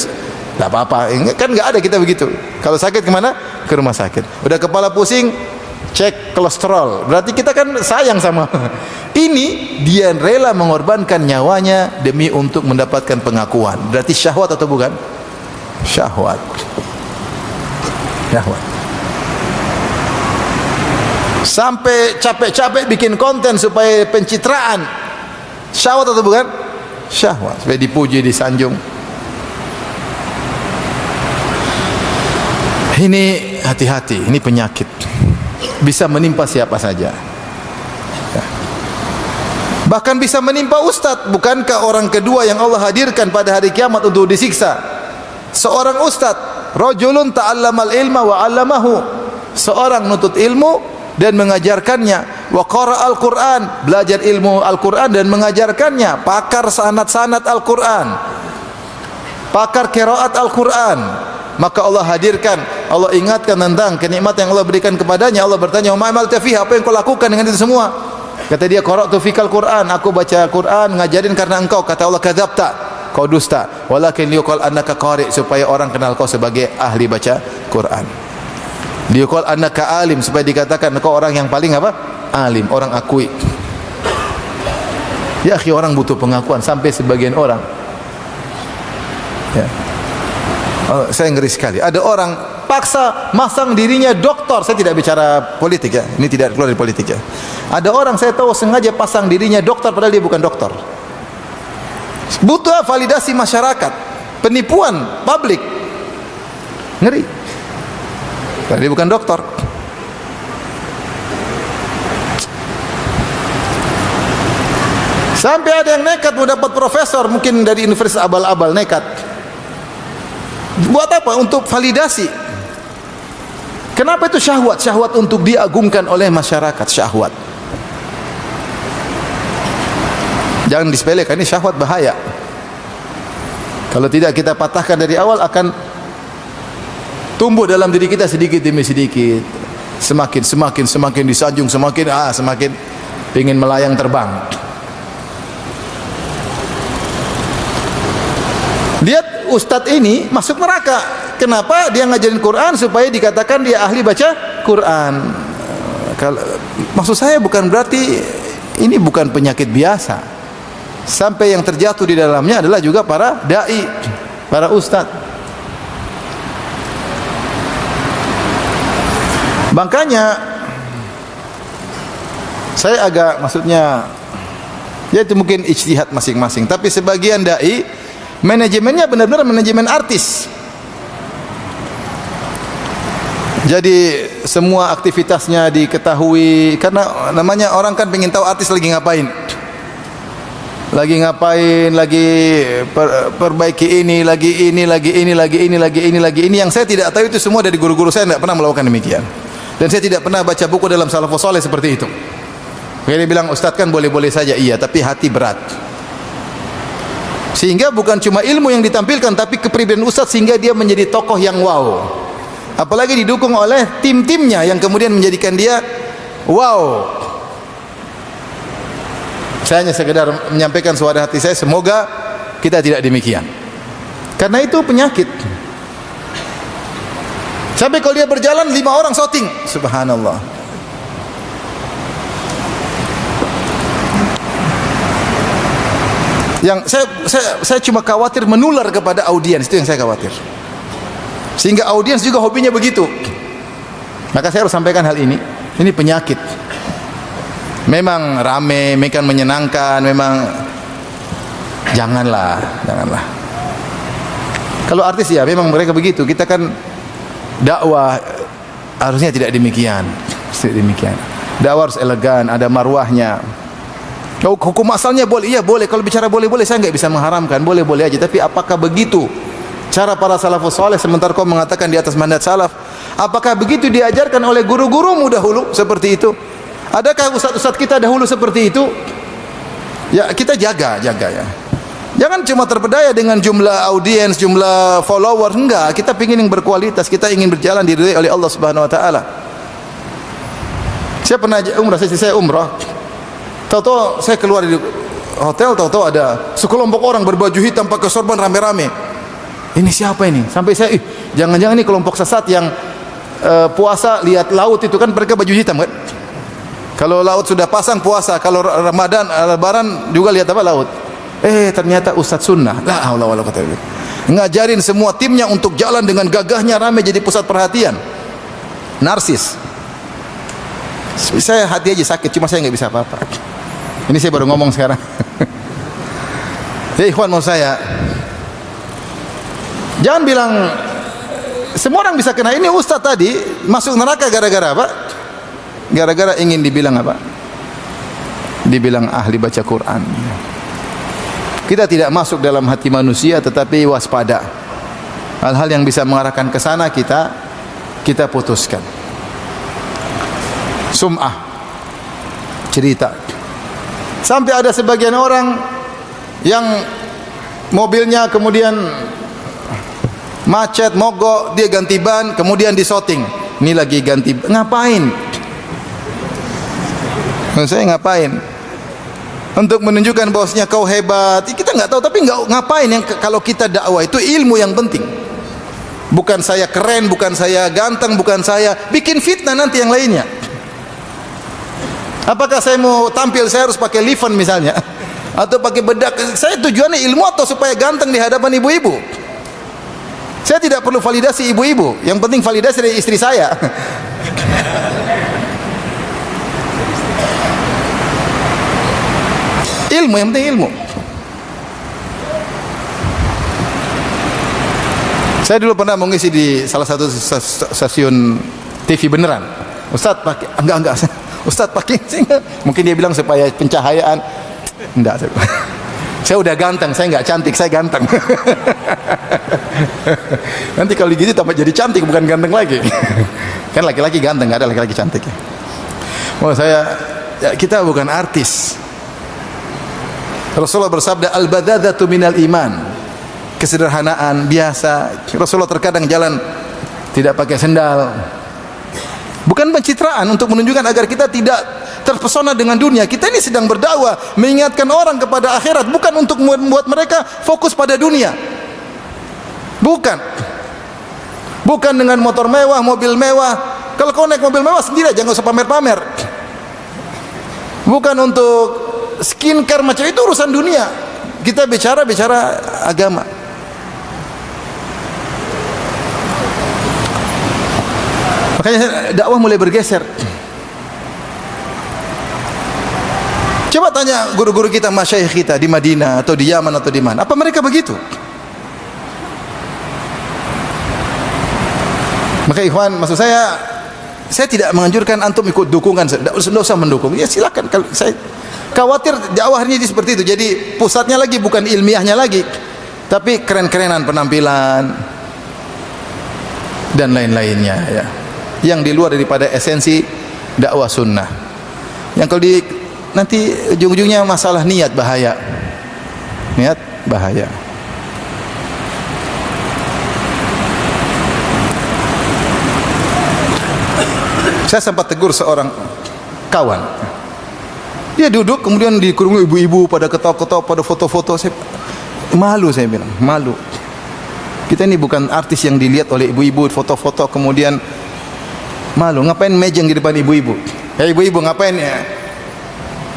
enggak apa-apa. Kan enggak ada kita begitu. Kalau sakit kemana? Ke rumah sakit. Udah kepala pusing, cek kolesterol. Berarti kita kan sayang sama. Ini dia rela mengorbankan nyawanya demi untuk mendapatkan pengakuan. Berarti syahwat atau bukan? Syahwat. Syahwat. Sampai capek-capek bikin konten supaya pencitraan. Syahwat atau bukan? Syahwat. Supaya dipuji, disanjung. Ini hati-hati, ini penyakit. Bisa menimpa siapa saja. Bahkan bisa menimpa ustadz. Bukankah orang kedua yang Allah hadirkan pada hari kiamat untuk disiksa? Seorang ustadz, rajulun ta'allamal ilma wa 'allamahu. Seorang nutut ilmu dan mengajarkannya. Wa qara'al Qur'an, belajar ilmu Al-Qur'an dan mengajarkannya. Pakar sanad-sanad Al-Qur'an, pakar qiraat Al-Qur'an. Maka Allah hadirkan, Allah ingatkan tentang kenikmatan yang Allah berikan kepadanya. Allah bertanya, "Ma amalta fiha?" Apa yang kau lakukan dengan itu semua? Kata dia, "Qara'tu fikal Qur'an." Aku baca Qur'an, ngajarin karena engkau. Kata Allah, "Kadzabta." kau dusta. Walakin liyuqal annaka qari, supaya orang kenal kau sebagai ahli baca Quran. Liyuqal annaka alim, supaya dikatakan kau orang yang paling apa? Alim, orang akui. Ya akhi, orang butuh pengakuan sampai sebagian orang. Ya. Oh, saya ngeri sekali. Ada orang paksa masang dirinya doktor. Saya tidak bicara politik ya. Ini tidak keluar dari politik ya. Ada orang saya tahu sengaja pasang dirinya doktor padahal dia bukan doktor. Butuh validasi masyarakat, penipuan publik. Ngeri. Padahal dia bukan doktor. Sampai ada yang nekat mau dapat profesor, mungkin dari universitas abal-abal, nekat. Buat apa? Untuk validasi. Kenapa itu syahwat? Syahwat untuk diagungkan oleh masyarakat, syahwat. Jangan disepelekan, ini syahwat bahaya. Kalau tidak kita patahkan dari awal, akan tumbuh dalam diri kita sedikit demi sedikit. Semakin disanjung, semakin ingin melayang terbang. Lihat ustadz ini masuk neraka. Kenapa? Dia ngajarin Quran supaya dikatakan dia ahli baca Quran. Maksud saya bukan berarti ini bukan penyakit biasa. Sampai yang terjatuh di dalamnya adalah juga para dai, para ustadz. Makanya saya agak, maksudnya ya itu mungkin ijtihad masing-masing, tapi sebagian dai manajemennya benar-benar manajemen artis. Jadi semua aktivitasnya diketahui, karena namanya orang kan pengen tahu artis lagi ngapain. Lagi perbaiki ini, lagi ini. Yang saya tidak tahu itu semua dari guru-guru saya, tidak pernah melakukan demikian. Dan saya tidak pernah baca buku dalam salafus saleh seperti itu. Dia bilang, Ustaz kan boleh-boleh saja, iya, tapi hati berat. Sehingga bukan cuma ilmu yang ditampilkan, tapi kepribadian ustaz sehingga dia menjadi tokoh yang wow. Apalagi didukung oleh tim-timnya yang kemudian menjadikan dia wow. Saya hanya sekedar menyampaikan suara hati saya, semoga kita tidak demikian. Karena itu penyakit. Sampai kalau dia berjalan 5 orang shouting, subhanallah. Yang saya cuma khawatir menular kepada audiens, itu yang saya khawatir. Sehingga audiens juga hobinya begitu. Maka saya harus sampaikan hal ini. Ini penyakit. Memang rame, memang menyenangkan, memang janganlah. Kalau artis ya memang mereka begitu. Kita kan dakwah harusnya tidak demikian. Dakwah harus elegan, ada marwahnya. Hukum asalnya boleh, iya boleh. Kalau bicara boleh-boleh, saya nggak bisa mengharamkan, boleh-boleh aja. Tapi apakah begitu cara para salafus saleh sementara kau mengatakan di atas manhaj salaf? Apakah begitu diajarkan oleh guru-gurumu dahulu seperti itu? Adakah ustaz-ustaz kita dahulu seperti itu? Ya kita jaga ya. Jangan cuma terpedaya dengan jumlah audiens, jumlah followers, enggak. Kita ingin yang berkualitas, kita ingin berjalan diridhai oleh Allah Subhanahu wa taala. Saya pernah umrah, saya umrah. Tahu-tahu saya keluar dari hotel, tahu-tahu ada sekelompok orang berbaju hitam pakai sorban rame-rame. Ini siapa ini? Sampai saya, jangan-jangan ini kelompok sesat yang puasa lihat laut itu kan, mereka baju hitam kan? Kalau laut sudah pasang puasa, kalau Ramadan, Lebaran juga lihat apa laut. Ternyata ustadz sunnah. La haula wala quwwata illa billah. Ngajarin semua timnya untuk jalan dengan gagahnya, rame jadi pusat perhatian. Narsis. Saya hati aja sakit, cuma saya nggak bisa apa-apa. Ini saya baru ngomong sekarang. Ya ikhwan, mau saya jangan bilang semua orang bisa kena. Ini ustaz tadi masuk neraka gara-gara apa? Gara-gara ingin dibilang apa? Dibilang ahli baca Quran. Kita tidak masuk dalam hati manusia, tetapi waspada. Hal-hal yang bisa mengarahkan ke sana kita putuskan. Sum'ah, cerita. Sampai ada sebagian orang yang mobilnya kemudian macet, mogok, dia ganti ban, kemudian disoting. Ini lagi ganti, ngapain? Saya ngapain? untuk menunjukkan bahwasanya kau hebat. Kita nggak tahu, tapi nggak ngapain. Yang kalau kita dakwah itu ilmu yang penting. Bukan saya keren, bukan saya ganteng, bukan saya bikin fitnah nanti yang lainnya. Apakah saya mau tampil saya harus pakai liven misalnya, atau pakai bedak? Saya tujuannya ilmu atau supaya ganteng di hadapan ibu-ibu? Saya tidak perlu validasi ibu-ibu. Yang penting validasi dari istri saya. Ilmu, yang penting ilmu. Saya dulu pernah mengisi di salah satu stasiun TV beneran. Ustadz pakai, enggak. Ustadz pakai, mungkin dia bilang supaya pencahayaan. Enggak, saya udah ganteng, saya enggak cantik, saya ganteng. Nanti kalau gitu tambah jadi cantik, bukan ganteng lagi. Kan laki-laki ganteng, enggak ada laki-laki cantik. Oh, kita bukan artis. Rasulullah bersabda, al-badadatu minal iman. Kesederhanaan biasa. Rasulullah terkadang jalan tidak pakai sendal. Bukan pencitraan, untuk menunjukkan agar kita tidak terpesona dengan dunia. Kita ini sedang berdakwah, mengingatkan orang kepada akhirat, bukan untuk membuat mereka fokus pada dunia. Bukan dengan motor mewah, mobil mewah. Kalau kau naik mobil mewah sendiri, jangan usah pamer-pamer. Bukan untuk skincare macam itu, urusan dunia. Kita bicara agama. Makanya dakwah mulai bergeser. Coba tanya guru-guru kita, masyayikh kita di Madinah atau di Yaman atau di mana, apa mereka begitu? Maka ikhwan, maksud saya tidak menganjurkan antum ikut dukungan, tidak usah mendukung. Ya silakan. Kalau saya khawatir dakwahnya seperti itu. Jadi pusatnya lagi bukan ilmiahnya lagi, tapi keren-kerenan penampilan dan lain-lainnya ya. Yang di luar daripada esensi dakwah sunnah. Yang kalau nanti ujung-ujungnya masalah niat, bahaya. Niat bahaya. Saya sempat tegur seorang kawan. Dia duduk kemudian dikurungi ibu-ibu pada ketawa-ketawa, pada foto-foto. Malu, saya bilang, malu. Kita ini bukan artis yang dilihat oleh ibu-ibu, foto-foto kemudian malu. Ngapain mejeng di depan ibu-ibu? Ya ibu-ibu, ngapain ya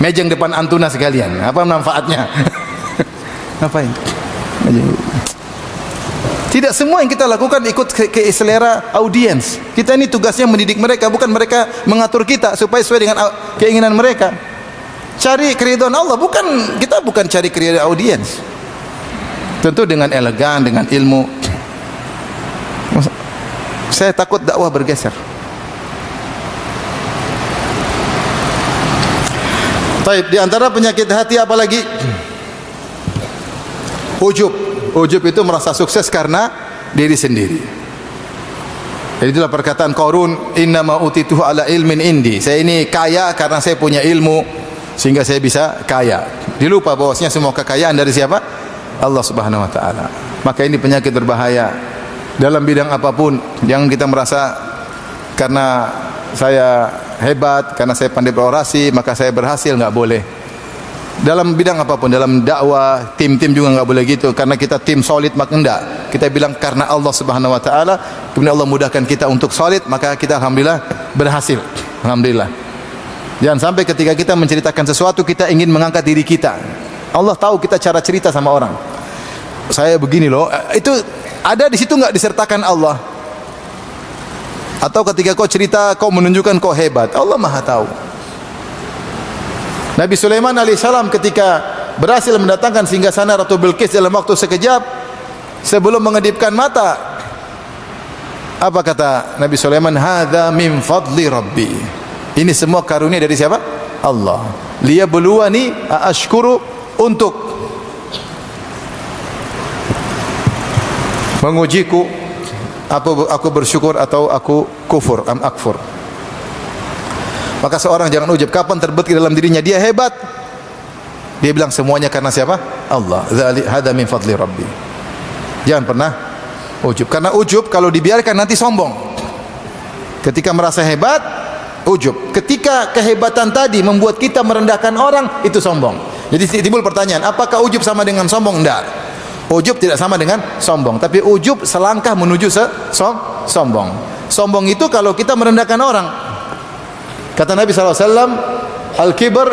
mejeng depan antuna sekalian? Apa manfaatnya? Ngapain? Tidak semua yang kita lakukan ikut ke selera audiens. Kita ini tugasnya mendidik mereka, bukan mereka mengatur kita supaya sesuai dengan keinginan mereka. Cari keridhaan Allah, kita bukan cari keridhaan audiens. Tentu dengan elegan, dengan ilmu. Saya takut dakwah bergeser. Baik, di antara penyakit hati apa lagi? Ujub. Ujub itu merasa sukses karena diri sendiri. Jadi itulah perkataan Qarun, innama utituhu ala ilmin indi. Saya ini kaya karena saya punya ilmu sehingga saya bisa kaya. Dilupa bahwasanya semua kekayaan dari siapa? Allah Subhanahu wa taala. Maka ini penyakit berbahaya. Dalam bidang apapun yang kita merasa karena saya hebat, karena saya pandai berorasi, maka saya berhasil, nggak boleh. Dalam bidang apapun, dalam dakwah, tim-tim juga nggak boleh gitu. Karena kita tim solid, maka enggak. Kita bilang karena Allah Subhanahu Wa Taala, kemudian Allah mudahkan kita untuk solid, maka kita alhamdulillah berhasil. Alhamdulillah. Jangan sampai ketika kita menceritakan sesuatu, kita ingin mengangkat diri kita. Allah tahu kita cara cerita sama orang. Saya begini loh, itu ada di situ nggak disertakan Allah? Atau ketika kau cerita, kau menunjukkan kau hebat, Allah Maha tahu. Nabi Sulaiman alaihissalam ketika berhasil mendatangkan singgasana Ratu Bilqis dalam waktu sekejap, sebelum mengedipkan mata, apa kata Nabi Sulaiman? Hadza min fadli Rabbi. Ini semua karunia dari siapa? Allah. Liyabluwani aashkuru, untuk mengujiku, aku bersyukur atau aku kufur, am akfur. Maka seorang jangan ujub. Kapan terbetik dalam dirinya dia hebat, dia bilang semuanya karena siapa? Allah. Hadza min fadli Rabbi. Jangan pernah ujub, karena ujub kalau dibiarkan nanti sombong. Ketika merasa hebat, ujub. Ketika kehebatan tadi membuat kita merendahkan orang, itu sombong. Jadi timbul pertanyaan, apakah ujub sama dengan sombong? Enggak. Ujub tidak sama dengan sombong, tapi ujub selangkah menuju sombong. Sombong itu kalau kita merendahkan orang. Kata Nabi SAW, al-kibr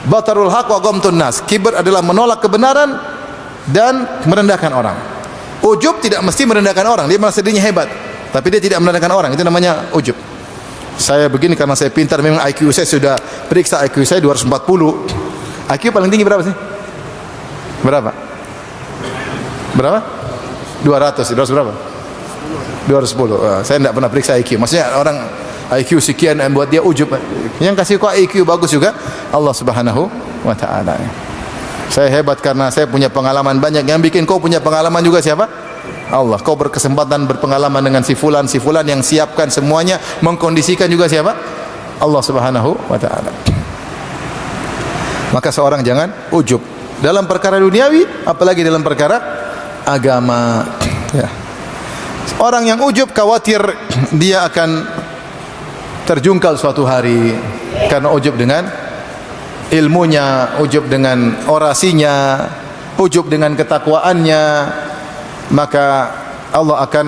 batarul haq wa ghamtun nas. Kibr adalah menolak kebenaran dan merendahkan orang. Ujub tidak mesti merendahkan orang, dia merasa dirinya hebat, tapi dia tidak merendahkan orang, itu namanya ujub. Saya begini karena saya pintar, memang IQ saya sudah periksa, IQ saya 240. IQ paling tinggi berapa sih? Berapa? 200 berapa? 210. Saya tidak pernah periksa IQ. Maksudnya orang IQ sekian yang buat dia ujub. Yang kasih kau IQ bagus juga Allah Subhanahu wa taala. Saya hebat karena saya punya pengalaman banyak. Yang bikin kau punya pengalaman juga siapa? Allah. Kau berkesempatan berpengalaman dengan si fulan yang siapkan semuanya, mengkondisikan juga siapa? Allah Subhanahu wa taala. Maka seorang jangan ujub dalam perkara duniawi, apalagi dalam perkara agama. Ya. Orang yang ujub khawatir dia akan terjungkal suatu hari karena ujub dengan ilmunya, ujub dengan orasinya, ujub dengan ketakwaannya, maka Allah akan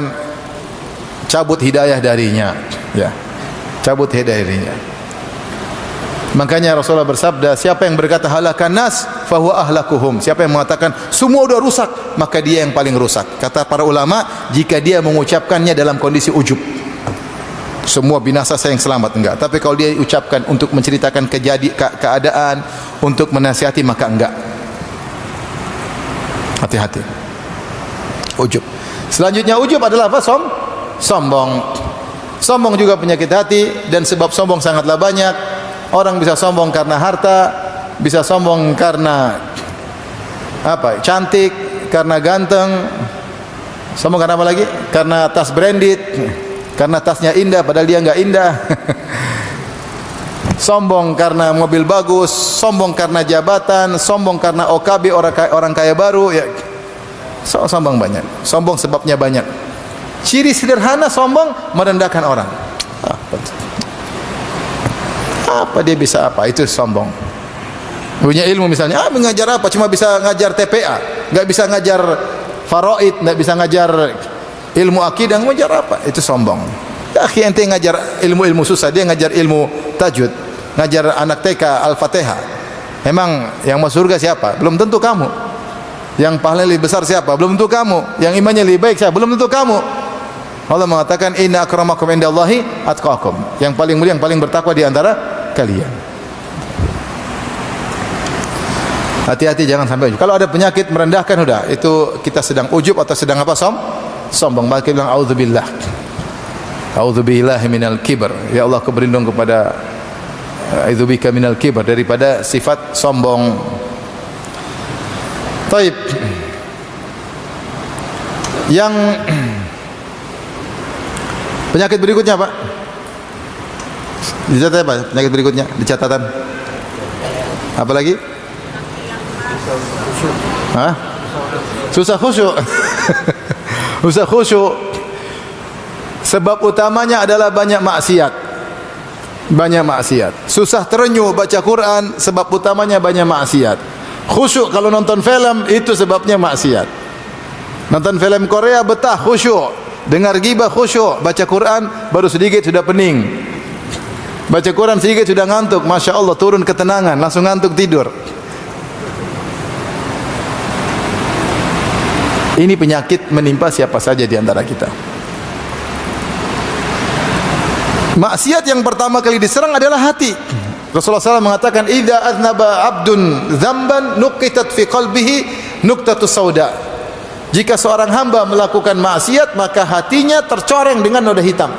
cabut hidayah darinya. Ya, cabut hidayah darinya. Makanya Rasulullah bersabda, siapa yang berkata halakan nas fahuwa ahlakuhum, siapa yang mengatakan semua sudah rusak, maka dia yang paling rusak. Kata para ulama, jika dia mengucapkannya dalam kondisi ujub, semua binasa saya yang selamat, enggak. Tapi kalau dia ucapkan untuk menceritakan keadaan, untuk menasihati, maka enggak. Hati-hati. Ujub. Selanjutnya ujub adalah apa? Sombong. Sombong juga penyakit hati, dan sebab sombong sangatlah banyak. Orang bisa sombong karena harta, bisa sombong karena apa? Cantik, karena ganteng. Sombong karena apa lagi? Karena tas branded, karena tasnya indah padahal dia enggak indah. Sombong karena mobil bagus, sombong karena jabatan, sombong karena OKB, orang kaya baru, ya. Sombong banyak. Sombong sebabnya banyak. Ciri sederhana sombong merendahkan orang. Apa dia bisa apa? Itu sombong. Punya ilmu misalnya, mengajar apa? Cuma bisa ngajar TPA, enggak bisa ngajar faraid, enggak bisa ngajar ilmu akidah, ngajar apa? Itu sombong. Ya, akhi, ente ngajar ilmu-ilmu susah, dia ngajar ilmu tajwid, ngajar anak TK Al-Fatihah. Emang yang masuk surga siapa? Belum tentu kamu. Yang pahala lebih besar siapa? Belum tentu kamu. Yang imannya lebih baik siapa? Belum tentu kamu. Allah mengatakan inna akramakum indallahi atqakum. Yang paling mulia, yang paling bertakwa di antara kalian. Hati-hati jangan sampai ujub. Kalau ada penyakit merendahkan, sudah itu kita sedang ujub atau sedang apa? Sombong. Maka bilang auzubillah. Auzubillahi minal kibr. Ya Allah, aku berlindung kepada auzubika minal kibr, daripada sifat sombong. Baik. Yang penyakit berikutnya Pak, dicatat apa? Penyakit berikutnya di catatan. Apa lagi? Hah? Susah khusyuk. Susah khusyuk. Sebab utamanya adalah banyak maksiat. Banyak maksiat. Susah terenyuh baca Quran, sebab utamanya banyak maksiat. Khusyuk kalau nonton film, itu sebabnya maksiat. Nonton film Korea betah, khusyuk. Dengar ghibah, khusyuk. Baca Quran baru sedikit sudah pening. Baca Quran sedikit sudah ngantuk. Masya Allah, turun ketenangan, langsung ngantuk tidur. Ini penyakit menimpa siapa saja di antara kita. Maksiat yang pertama kali diserang adalah hati. Rasulullah SAW mengatakan, idza aznaba abdun dzamban nuqitat fi qalbihi nuqtatus sauda. Jika seorang hamba melakukan maksiat, maka hatinya tercoreng dengan noda hitam.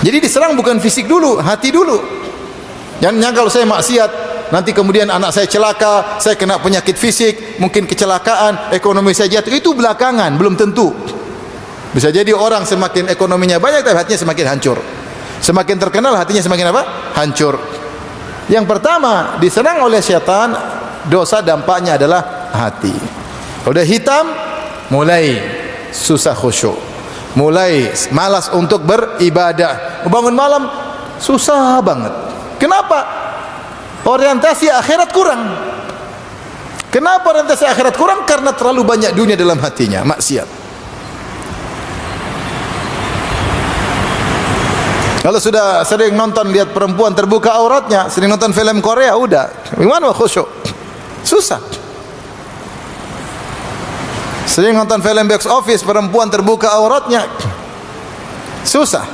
Jadi diserang bukan fisik dulu, hati dulu. Jangan kalau saya maksiat, nanti kemudian anak saya celaka, saya kena penyakit fisik, mungkin kecelakaan, ekonomi saya jatuh. Itu belakangan, belum tentu. Bisa jadi orang semakin ekonominya banyak, tapi hatinya semakin hancur. Semakin terkenal, hatinya semakin apa? Hancur. Yang pertama, diserang oleh syaitan, dosa dampaknya adalah hati. Udah hitam, mulai susah khusyuk, mulai malas untuk beribadah. Bangun malam susah banget. Kenapa? Orientasi akhirat kurang. Kenapa orientasi akhirat kurang? Karena terlalu banyak dunia dalam hatinya, maksiat. Kalau sudah sering nonton lihat perempuan terbuka auratnya, sering nonton film Korea, udah. Gimana khusyuk? Susah. Sering nonton film box office, perempuan terbuka auratnya, susah.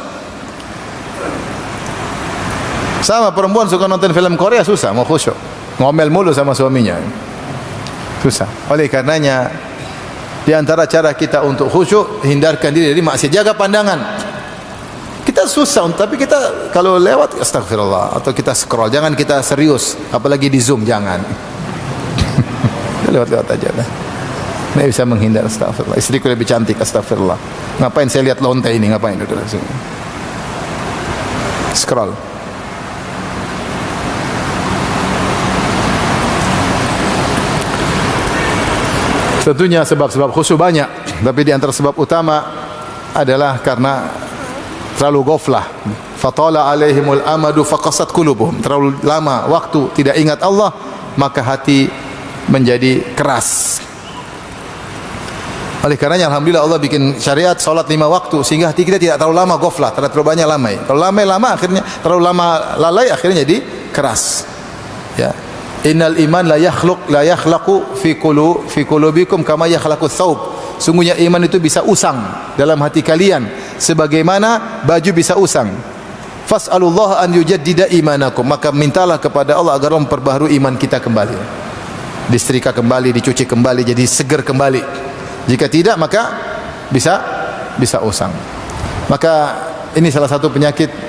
Sama perempuan suka nonton film Korea, susah mau khusyuk. Ngomel mulu sama suaminya, susah. Oleh karenanya, di antara cara kita untuk khusyuk, hindarkan diri dari maksiat, jaga pandangan. Kita susah, tapi kita kalau lewat astagfirullah atau kita scroll, jangan kita serius, apalagi di Zoom, jangan. Lewat-lewat aja lah. Ini bisa menghindar, astagfirullah. Istriku lebih cantik, astagfirullah. Ngapain saya lihat lonte ini, ngapain udah langsung. Scroll. Tentunya sebab-sebab khusyuk banyak, tapi di antara sebab utama adalah karena terlalu ghaflah. Fatala alaihimul amadu faqasat qulubuhum. Terlalu lama waktu tidak ingat Allah, maka hati menjadi keras. Oleh karenanya alhamdulillah Allah bikin syariat salat 5 waktu sehingga hati kita tidak terlalu lama ghaflah, terlalu banyak lamai. Kalau lama akhirnya terlalu lama lalai, akhirnya jadi keras. Ya. Innal iman la yakhlaqu fi qulubikum kama yakhlaqu thawb. Sungguhnya iman itu bisa usang dalam hati kalian sebagaimana baju bisa usang. Fas'alullah an yujaddida imanakum. Maka mintalah kepada Allah agar Allah memperbaharui iman kita kembali. Disetrika kembali, dicuci kembali, jadi segar kembali. Jika tidak maka bisa usang. Maka ini salah satu penyakit.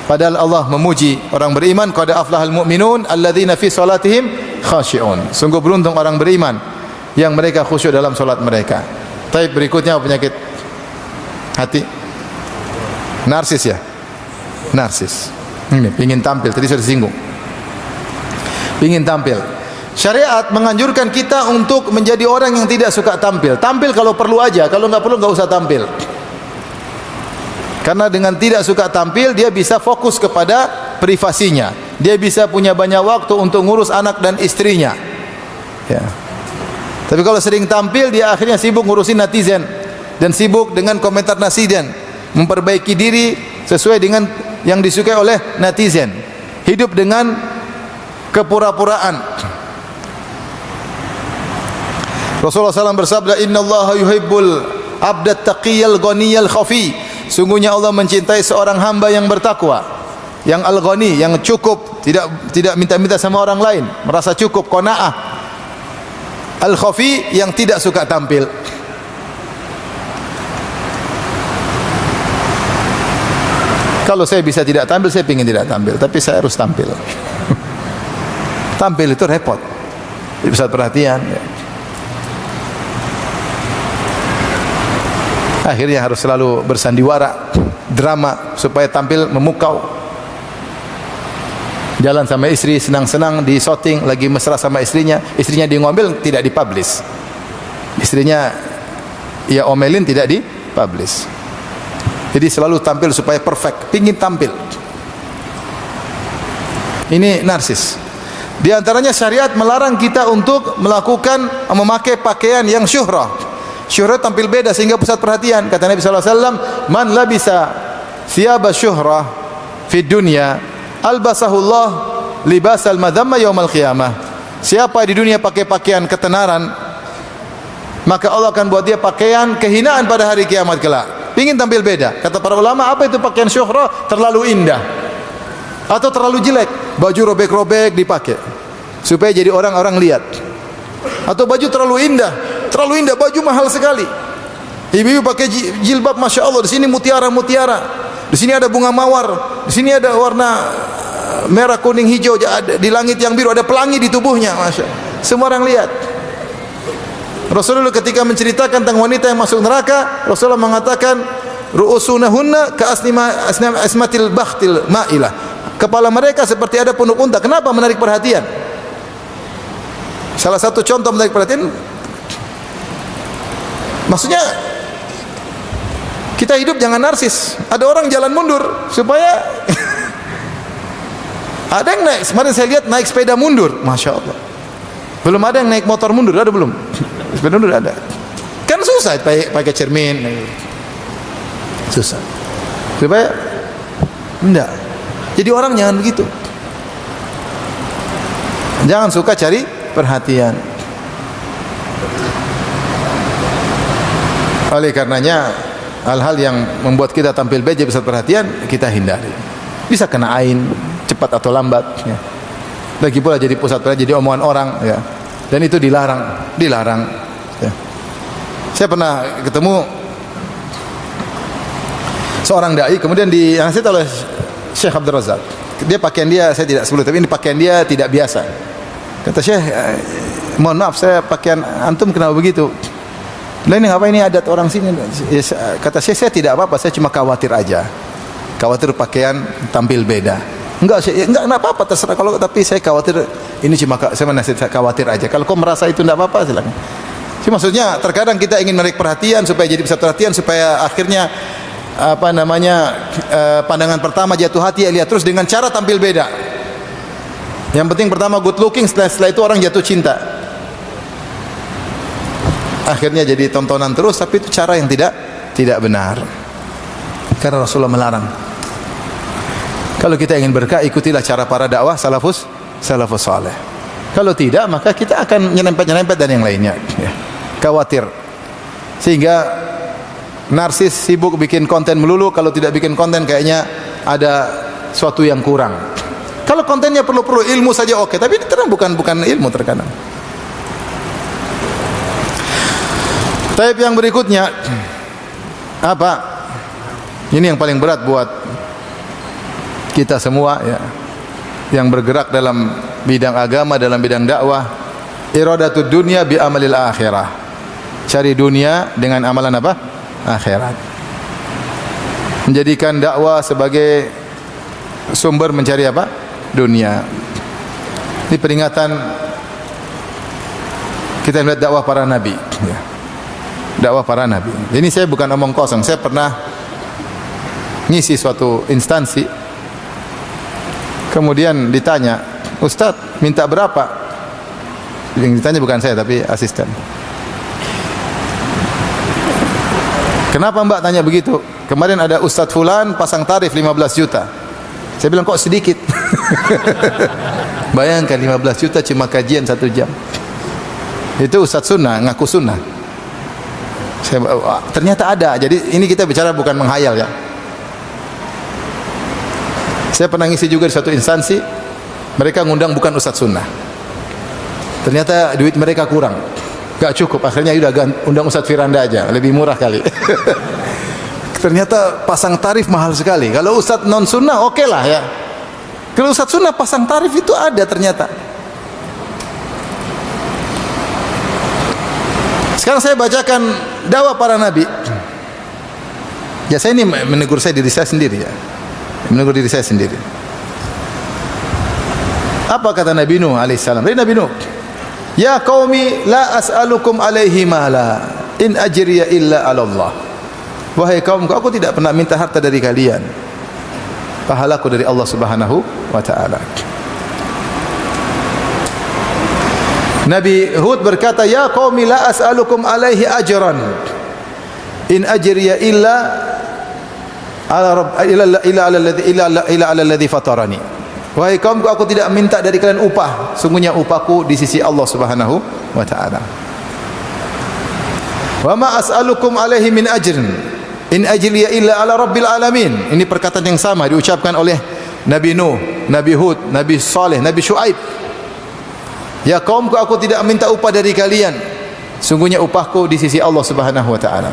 Padahal Allah memuji orang beriman, qad aflahal mu'minun alladzina fi salatihim khashi'un. Sungguh beruntung orang beriman yang mereka khusyuk dalam salat mereka. Tapi berikutnya penyakit hati, narsis ya, narsis. Ini ingin tampil, tadi sudah disinggung. Ingin tampil. Syariat menganjurkan kita untuk menjadi orang yang tidak suka tampil. Tampil kalau perlu aja, kalau nggak perlu nggak usah tampil. Karena dengan tidak suka tampil, dia bisa fokus kepada privasinya. Dia bisa punya banyak waktu untuk ngurus anak dan istrinya. Ya. Tapi kalau sering tampil, dia akhirnya sibuk ngurusin netizen dan sibuk dengan komentar netizen, memperbaiki diri sesuai dengan yang disukai oleh netizen. Hidup dengan kepura-puraan. Rasulullah SAW bersabda, Inna Allah yuhibbul abdat taqiyal ghaniyal khafi. Sungguhnya Allah mencintai seorang hamba yang bertakwa, yang al-ghani, yang cukup, tidak minta-minta sama orang lain, merasa cukup, qanaah. Al-khafi, yang tidak suka tampil. Kalau saya bisa tidak tampil, saya ingin tidak tampil, tapi saya harus tampil. Tampil itu repot, bisa perhatian. Akhirnya harus selalu bersandiwara, drama supaya tampil memukau. Jalan sama istri senang-senang di shooting, lagi mesra sama istrinya di ngomel, tidak dipublish. Istrinya ya omelin, tidak dipublish. Jadi selalu tampil supaya perfect, pingin tampil. Ini narsis. Di antaranya syariat melarang kita untuk memakai pakaian yang syuhrah. Syuhrah tampil beda sehingga pusat perhatian. Kata Nabi sallallahu alaihi wasallam, "Man labisa thiyaba syuhrah fi dunya, albasahullah libasal madhamma yaumal qiyamah." Siapa di dunia pakai pakaian ketenaran, maka Allah akan buat dia pakaian kehinaan pada hari kiamat kelak. Ingin tampil beda. Kata para ulama, apa itu pakaian syuhrah? Terlalu indah atau terlalu jelek, baju robek-robek dipakai supaya jadi orang-orang lihat. Atau baju terlalu indah, baju mahal sekali. Ibu-ibu pakai jilbab, masya Allah, di sini mutiara-mutiara, di sini ada bunga mawar, di sini ada warna merah, kuning, hijau, di langit yang biru ada pelangi di tubuhnya, masya Allah. Semua orang lihat. Rasulullah ketika menceritakan tentang wanita yang masuk neraka, Rasulullah mengatakan, ru'usunahunna asmatil bakhtil ma'ilah. Kepala mereka seperti ada punuk unta. Kenapa menarik perhatian? Salah satu contoh menarik perhatian, maksudnya kita hidup jangan narsis. Ada orang jalan mundur supaya Ada yang naik, kemarin saya lihat naik sepeda mundur, Masya Allah. Belum ada yang naik motor mundur, ada belum? Sepeda mundur ada. Kan susah pakai cermin. Susah. Supaya enggak. Jadi orang jangan begitu. Jangan suka cari perhatian. Oleh karenanya hal-hal yang membuat kita tampil beja besar perhatian kita hindari. Bisa kena ain cepat atau lambat ya. Lagi pula jadi pusat perhatian, jadi omongan orang ya. Dan itu dilarang ya. Saya pernah ketemu seorang dai kemudian dinasihat oleh Syekh Abdul Razak. Dia pakaian dia saya tidak sebut, tapi ini pakaian dia tidak biasa. Kata Syekh, mohon maaf saya pakaian antum kenapa begitu? Lain apa ini adat orang sini? Kata Syekh, saya tidak apa-apa, saya cuma khawatir aja. Khawatir pakaian tampil beda. Enggak apa-apa terserah kalau, tapi saya khawatir ini cuma saya menasihat khawatir aja. Kalau kau merasa itu enggak apa-apa silakan. Jadi maksudnya terkadang kita ingin menarik perhatian supaya jadi pusat perhatian supaya akhirnya pandangan pertama jatuh hati ya lihat terus dengan cara tampil beda. Yang penting pertama good looking, setelah itu orang jatuh cinta. Akhirnya jadi tontonan terus, tapi itu cara yang tidak benar. Karena Rasulullah melarang. Kalau kita ingin berkah, ikutilah cara para dakwah salafus saleh. Kalau tidak, maka kita akan nyerempet dan yang lainnya. Ya. Khawatir. Sehingga narsis sibuk bikin konten melulu, kalau tidak bikin konten kayaknya ada suatu yang kurang. Kalau kontennya perlu ilmu saja oke, tapi ini terang bukan ilmu terkadang. Taib yang berikutnya apa? Ini yang paling berat buat kita semua ya. Yang bergerak dalam bidang agama, dalam bidang dakwah, iradatud dunya bi amalil akhirah. Cari dunia dengan amalan apa? Akhirat. Menjadikan dakwah sebagai sumber mencari apa? Dunia. Ini peringatan kita melihat dakwah para nabi ya. Dakwah para nabi. Ini saya bukan omong kosong. Saya pernah ngisi suatu instansi. Kemudian ditanya, "Ustadz, minta berapa?" Yang ditanya bukan saya tapi asisten. "Kenapa Mbak tanya begitu? Kemarin ada Ustadz Fulan pasang tarif 15 juta. Saya bilang, "Kok sedikit?" Bayangkan 15 juta cuma kajian 1 jam. Itu Ustadz sunnah, ngaku sunnah. Ternyata ada. Jadi ini kita bicara bukan menghayal ya. Saya pernah ngisi juga di suatu instansi, mereka ngundang bukan Ustadz sunnah. Ternyata duit mereka kurang, gak cukup. Akhirnya udah undang Ustadz Firanda aja, lebih murah kali. Ternyata pasang tarif mahal sekali. Kalau Ustadz non sunnah oke lah ya. Kalau Ustadz sunnah pasang tarif itu ada ternyata. Sekarang saya bacakan dakwah para nabi. Ya saya ini menegur saya diri saya sendiri ya. Menegur diri saya sendiri. Apa kata Nabi Nuh alaihissalam? Nabi Nuh, "Ya qaumi la as'alukum alaihi mala, in ajriya illa 'ala Allah." Wahai kaumku, aku tidak pernah minta harta dari kalian. Pahalaku dari Allah Subhanahu wa taala. Nabi Hud berkata, "Ya qaumi la as'alukum alaihi ajran, in ajriya illa ala alladhi fatarani." Wahai kaumku, aku tidak minta dari kalian upah, sungguhnya upahku di sisi Allah Subhanahu wa taala. Wa ma as'alukum alaihi min ajrin, in ajriya illa ala rabbil alamin. Ini perkataan yang sama diucapkan oleh Nabi Nuh, Nabi Hud, Nabi Saleh, Nabi Syuaib. Ya kaumku, aku tidak minta upah dari kalian, sungguhnya upahku di sisi Allah Subhanahu wa taala.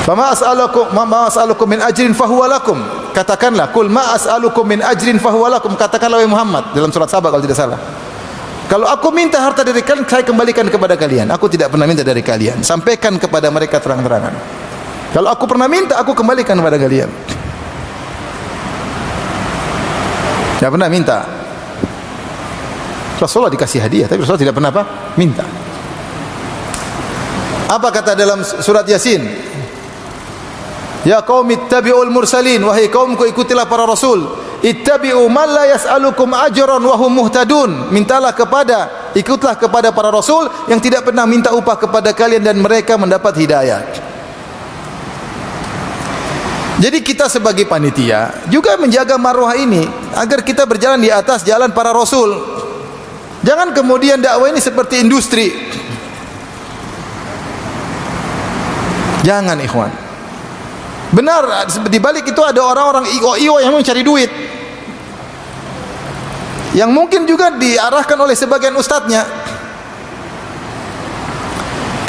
Fama as'alukum min ajrin fahuwa lakum. Katakanlah, kul ma as'alukum min ajrin fahuwa lakum. Katakanlah wahai Muhammad dalam surat Sabah kalau tidak salah. Kalau aku minta harta dari kalian, saya kembalikan kepada kalian. Aku tidak pernah minta dari kalian. Sampaikan kepada mereka terang-terangan. Kalau aku pernah minta, aku kembalikan kepada kalian. Tidak pernah minta. Rasulullah dikasih hadiah, tapi Rasulullah tidak pernah apa? Minta. Apa kata dalam surat Yasin? Ya qaumi ittabi'ul mursalin, wahai kaumku ikutilah para rasul. Ittabi'u man la yas'alukum ajran wa hum muhtadun. Ikutlah kepada para rasul yang tidak pernah minta upah kepada kalian dan mereka mendapat hidayah. Jadi kita sebagai panitia juga menjaga marwah ini agar kita berjalan di atas jalan para rasul. Jangan kemudian dakwah ini seperti industri. Jangan, ikhwan. Benar, di balik itu ada orang-orang io yang mencari duit, yang mungkin juga diarahkan oleh sebagian ustadznya.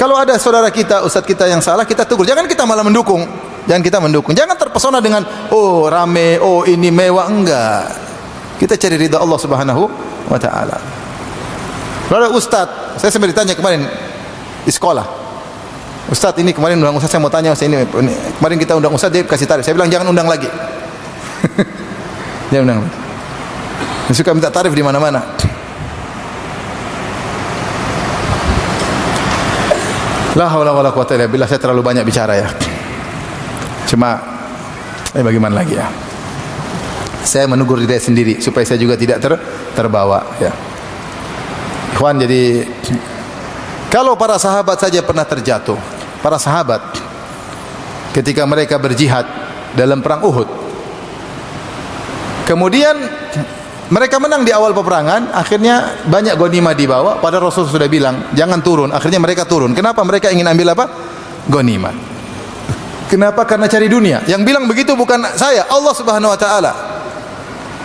Kalau ada saudara kita, ustadz kita yang salah, kita tegur. Jangan kita malah mendukung. Jangan terpesona dengan oh rame, oh ini mewah, enggak. Kita cari ridha Allah Subhanahu wa taala. Kalau ada ustadz, saya sempat ditanya kemarin di sekolah. Ustadz ini kemarin undang ustadz, saya mau tanya ini kemarin kita undang ustadz, dia kasih tarif. Saya bilang jangan undang lagi. Dia undang. Dia suka minta tarif di mana-mana. La haula wala quwata illa billah. Saya terlalu banyak bicara ya. Cuma bagaimana lagi ya? Saya menegur diri sendiri supaya saya juga tidak terbawa ya. Ikhwan, jadi kalau para sahabat saja pernah terjatuh, para sahabat ketika mereka berjihad dalam perang Uhud, kemudian mereka menang di awal peperangan, akhirnya banyak ghanimah dibawa, padahal Rasul sudah bilang jangan turun, akhirnya mereka turun. Kenapa? Mereka ingin ambil apa? Ghanimah. Kenapa? Karena cari dunia. Yang bilang begitu bukan saya, Allah Subhanahu wa taala.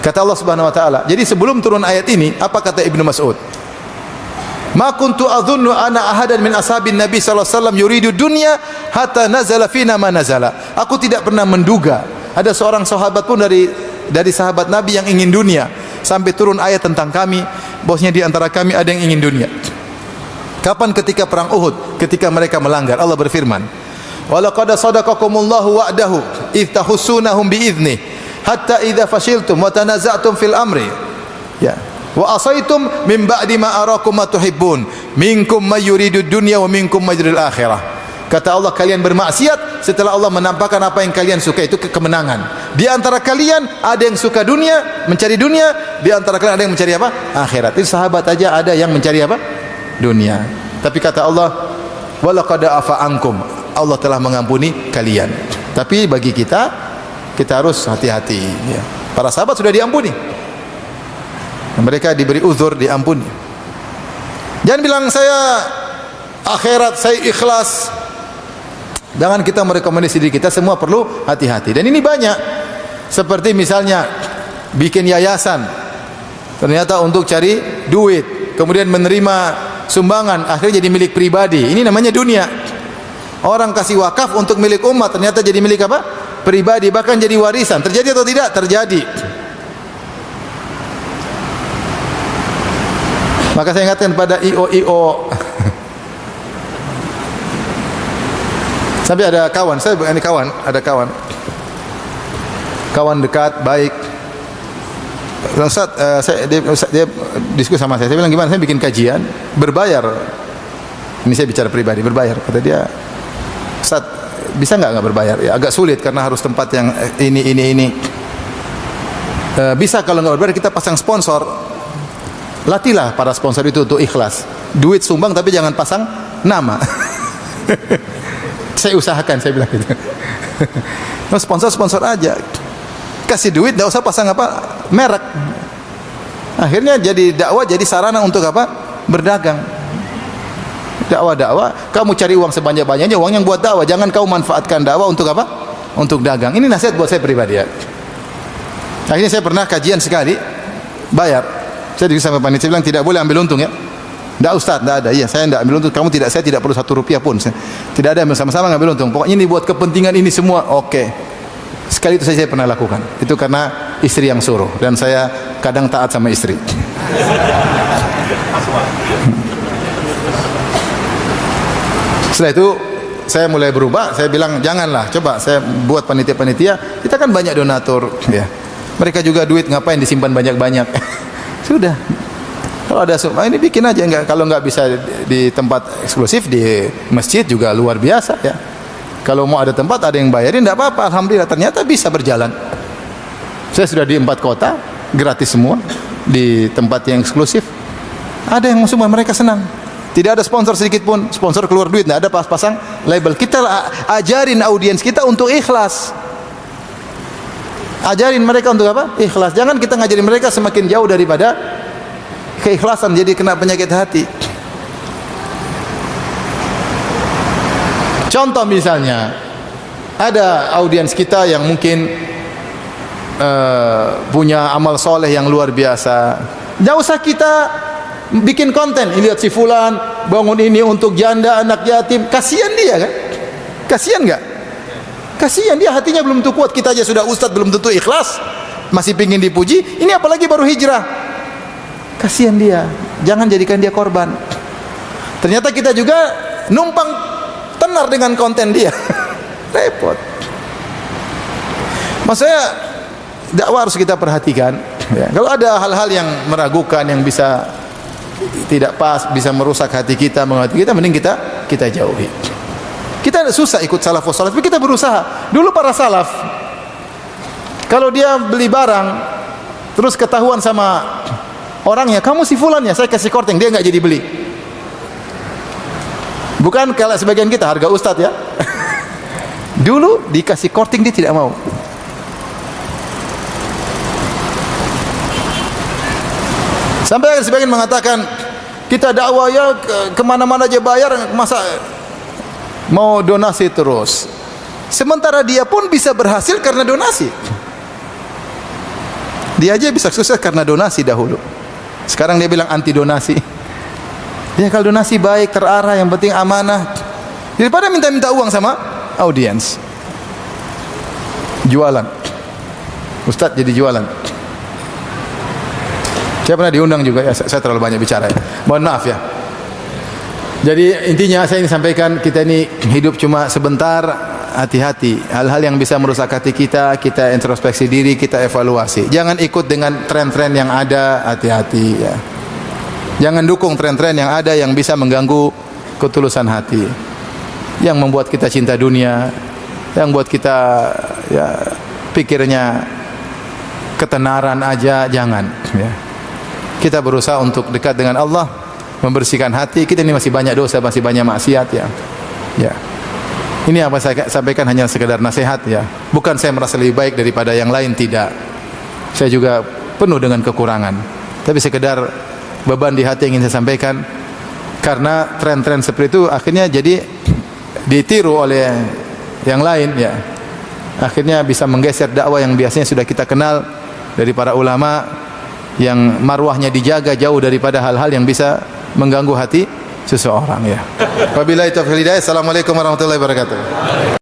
Kata Allah Subhanahu wa taala. Jadi sebelum turun ayat ini, apa kata Ibnu Mas'ud? Ma kuntu adhunnu ana ahadan min ashabin Nabi sallallahu alaihi wasallam yuridu dunya hatta nazala fina ma nazala. Aku tidak pernah menduga ada seorang sahabat pun dari sahabat Nabi yang ingin dunia sampai turun ayat tentang kami, bahwasanya di antara kami ada yang ingin dunia. Kapan? Ketika perang Uhud, ketika mereka melanggar. Allah berfirman, "Wa laqad sadaqakumullahu wa'dahu idh tahussunahum bi'idznih hatta idza fashiltum wa tanaza'tum fil amri." Ya. Wa asaitum min ba'di ma arakum ma tuhibbun minkum may yuridu dunya wa minkum may yuridul akhirah. Kata Allah, kalian bermaksiat setelah Allah menampakkan apa yang kalian suka, itu kemenangan. Di antara kalian ada yang suka dunia, mencari dunia, di antara kalian ada yang mencari apa? Akhirat. Itu sahabat aja ada yang mencari apa? Dunia. Tapi kata Allah, wa laqad afa ankum. Allah telah mengampuni kalian. Tapi bagi kita harus hati-hati ya. Para sahabat sudah diampuni. Mereka diberi uzur, diampuni. Jangan bilang saya akhirat, saya ikhlas. Jangan kita merekomendasi diri kita, semua perlu hati-hati. Dan ini banyak. Seperti misalnya bikin yayasan, ternyata untuk cari duit, kemudian menerima sumbangan, akhirnya jadi milik pribadi. Ini namanya dunia. Orang kasih wakaf untuk milik umat, ternyata jadi milik apa? Pribadi, bahkan jadi warisan. Terjadi atau tidak? Terjadi. Maka saya ingatkan pada IO. Sampai ada kawan, ada kawan dekat, baik. Ustaz, dia diskusi sama saya bilang gimana, saya bikin kajian, berbayar. Ini saya bicara pribadi, berbayar. Kata dia, Ustaz, bisa nggak berbayar? Ya, agak sulit karena harus tempat yang ini. Bisa kalau nggak berbayar kita pasang sponsor. Latihlah para sponsor itu untuk ikhlas. Duit sumbang tapi jangan pasang nama. Saya usahakan, saya bilang gitu. Sponsor aja. Kasih duit, enggak usah pasang apa merek. Akhirnya jadi dakwah, jadi sarana untuk apa? Berdagang. Dakwah, kamu cari uang sebanyak-banyaknya, uang yang buat dakwah. Jangan kau manfaatkan dakwah untuk apa? Untuk dagang. Ini nasihat buat saya pribadi ya. Akhirnya saya pernah kajian sekali, bayar. Saya juga sampai panitia bilang tidak boleh ambil untung ya. Tidak Ustaz, tidak ada. Iya, saya tidak ambil untung. Saya tidak perlu 1 rupiah pun. Tidak ada, sama-sama ngambil untung. Pokoknya ini buat kepentingan ini semua. Oke. Sekali itu saya pernah lakukan. Itu karena istri yang suruh dan saya kadang taat sama istri. Setelah itu saya mulai berubah. Saya bilang janganlah. Coba saya buat panitia-panitia. Kita kan banyak donatur. Ya. Mereka juga duit ngapain disimpan banyak-banyak. Sudah. Kalau ada ini bikin aja, kalau nggak bisa di tempat eksklusif di masjid juga luar biasa ya. Kalau mau ada tempat, ada yang bayarin, tidak apa-apa. Alhamdulillah, ternyata bisa berjalan. Saya sudah di 4 kota, gratis semua, di tempat yang eksklusif. Ada yang semua, mereka senang. Tidak ada sponsor sedikit pun, sponsor keluar duit, tidak ada pasang label. Kita ajarin audiens kita untuk ikhlas. Ajarin mereka untuk apa? Ikhlas. Jangan kita ngajarin mereka semakin jauh daripada keikhlasan, jadi kena penyakit hati. Contoh misalnya, ada audiens kita yang mungkin punya amal soleh yang luar biasa. Tidak usah kita bikin konten, lihat si fulan bangun ini untuk janda, anak yatim. Kasihan dia kan? Kasihan enggak? Kasihan dia, hatinya belum tentu kuat. Kita aja sudah ustadz belum tentu ikhlas, masih pingin dipuji. Ini apalagi baru hijrah. Kasihan dia. Jangan jadikan dia korban. Ternyata kita juga numpang tenar dengan konten dia. Repot. Maksudnya dakwah harus kita perhatikan. Ya. Kalau ada hal-hal yang meragukan, yang bisa tidak pas, bisa merusak hati kita, menghati kita, mending kita jauhi. Kita susah ikut salafus salih, tapi kita berusaha. Dulu para salaf, kalau dia beli barang, terus ketahuan sama orangnya, kamu si fulan ya, saya kasih korting, dia nggak jadi beli. Bukan kalau sebagian kita harga ustadz ya. Dulu dikasih korting dia tidak mau. Sampai sebagian mengatakan, kita dakwah ya kemana-mana aja bayar, masa mau donasi terus. Sementara dia pun bisa berhasil karena donasi. Dia aja bisa sukses karena donasi dahulu. Sekarang dia bilang anti donasi. Ya kalau donasi baik, terarah, yang penting amanah. Daripada minta-minta uang sama audiens. Jualan. Ustadz jadi jualan. Saya pernah diundang juga ya, saya terlalu banyak bicara ya. Mohon maaf ya. Jadi intinya saya ingin sampaikan, kita ini hidup cuma sebentar, hati-hati. Hal-hal yang bisa merusak hati kita, kita introspeksi diri, kita evaluasi. Jangan ikut dengan tren-tren yang ada, hati-hati ya. Jangan dukung tren-tren yang ada yang bisa mengganggu ketulusan hati. Yang membuat kita cinta dunia, yang buat kita ya pikirnya ketenaran aja, jangan ya. Kita berusaha untuk dekat dengan Allah, membersihkan hati. Kita ini masih banyak dosa, masih banyak maksiat ya. Ya. Ini apa saya sampaikan hanya sekedar nasihat ya. Bukan saya merasa lebih baik daripada yang lain, tidak. Saya juga penuh dengan kekurangan. Tapi sekedar beban di hati yang ingin saya sampaikan, karena tren-tren seperti itu akhirnya jadi ditiru oleh yang lain ya. Akhirnya bisa menggeser dakwah yang biasanya sudah kita kenal dari para ulama, yang marwahnya dijaga jauh daripada hal-hal yang bisa mengganggu hati seseorang ya. Wabillahi taufiq wal hidayah. Assalamualaikum warahmatullahi wabarakatuh.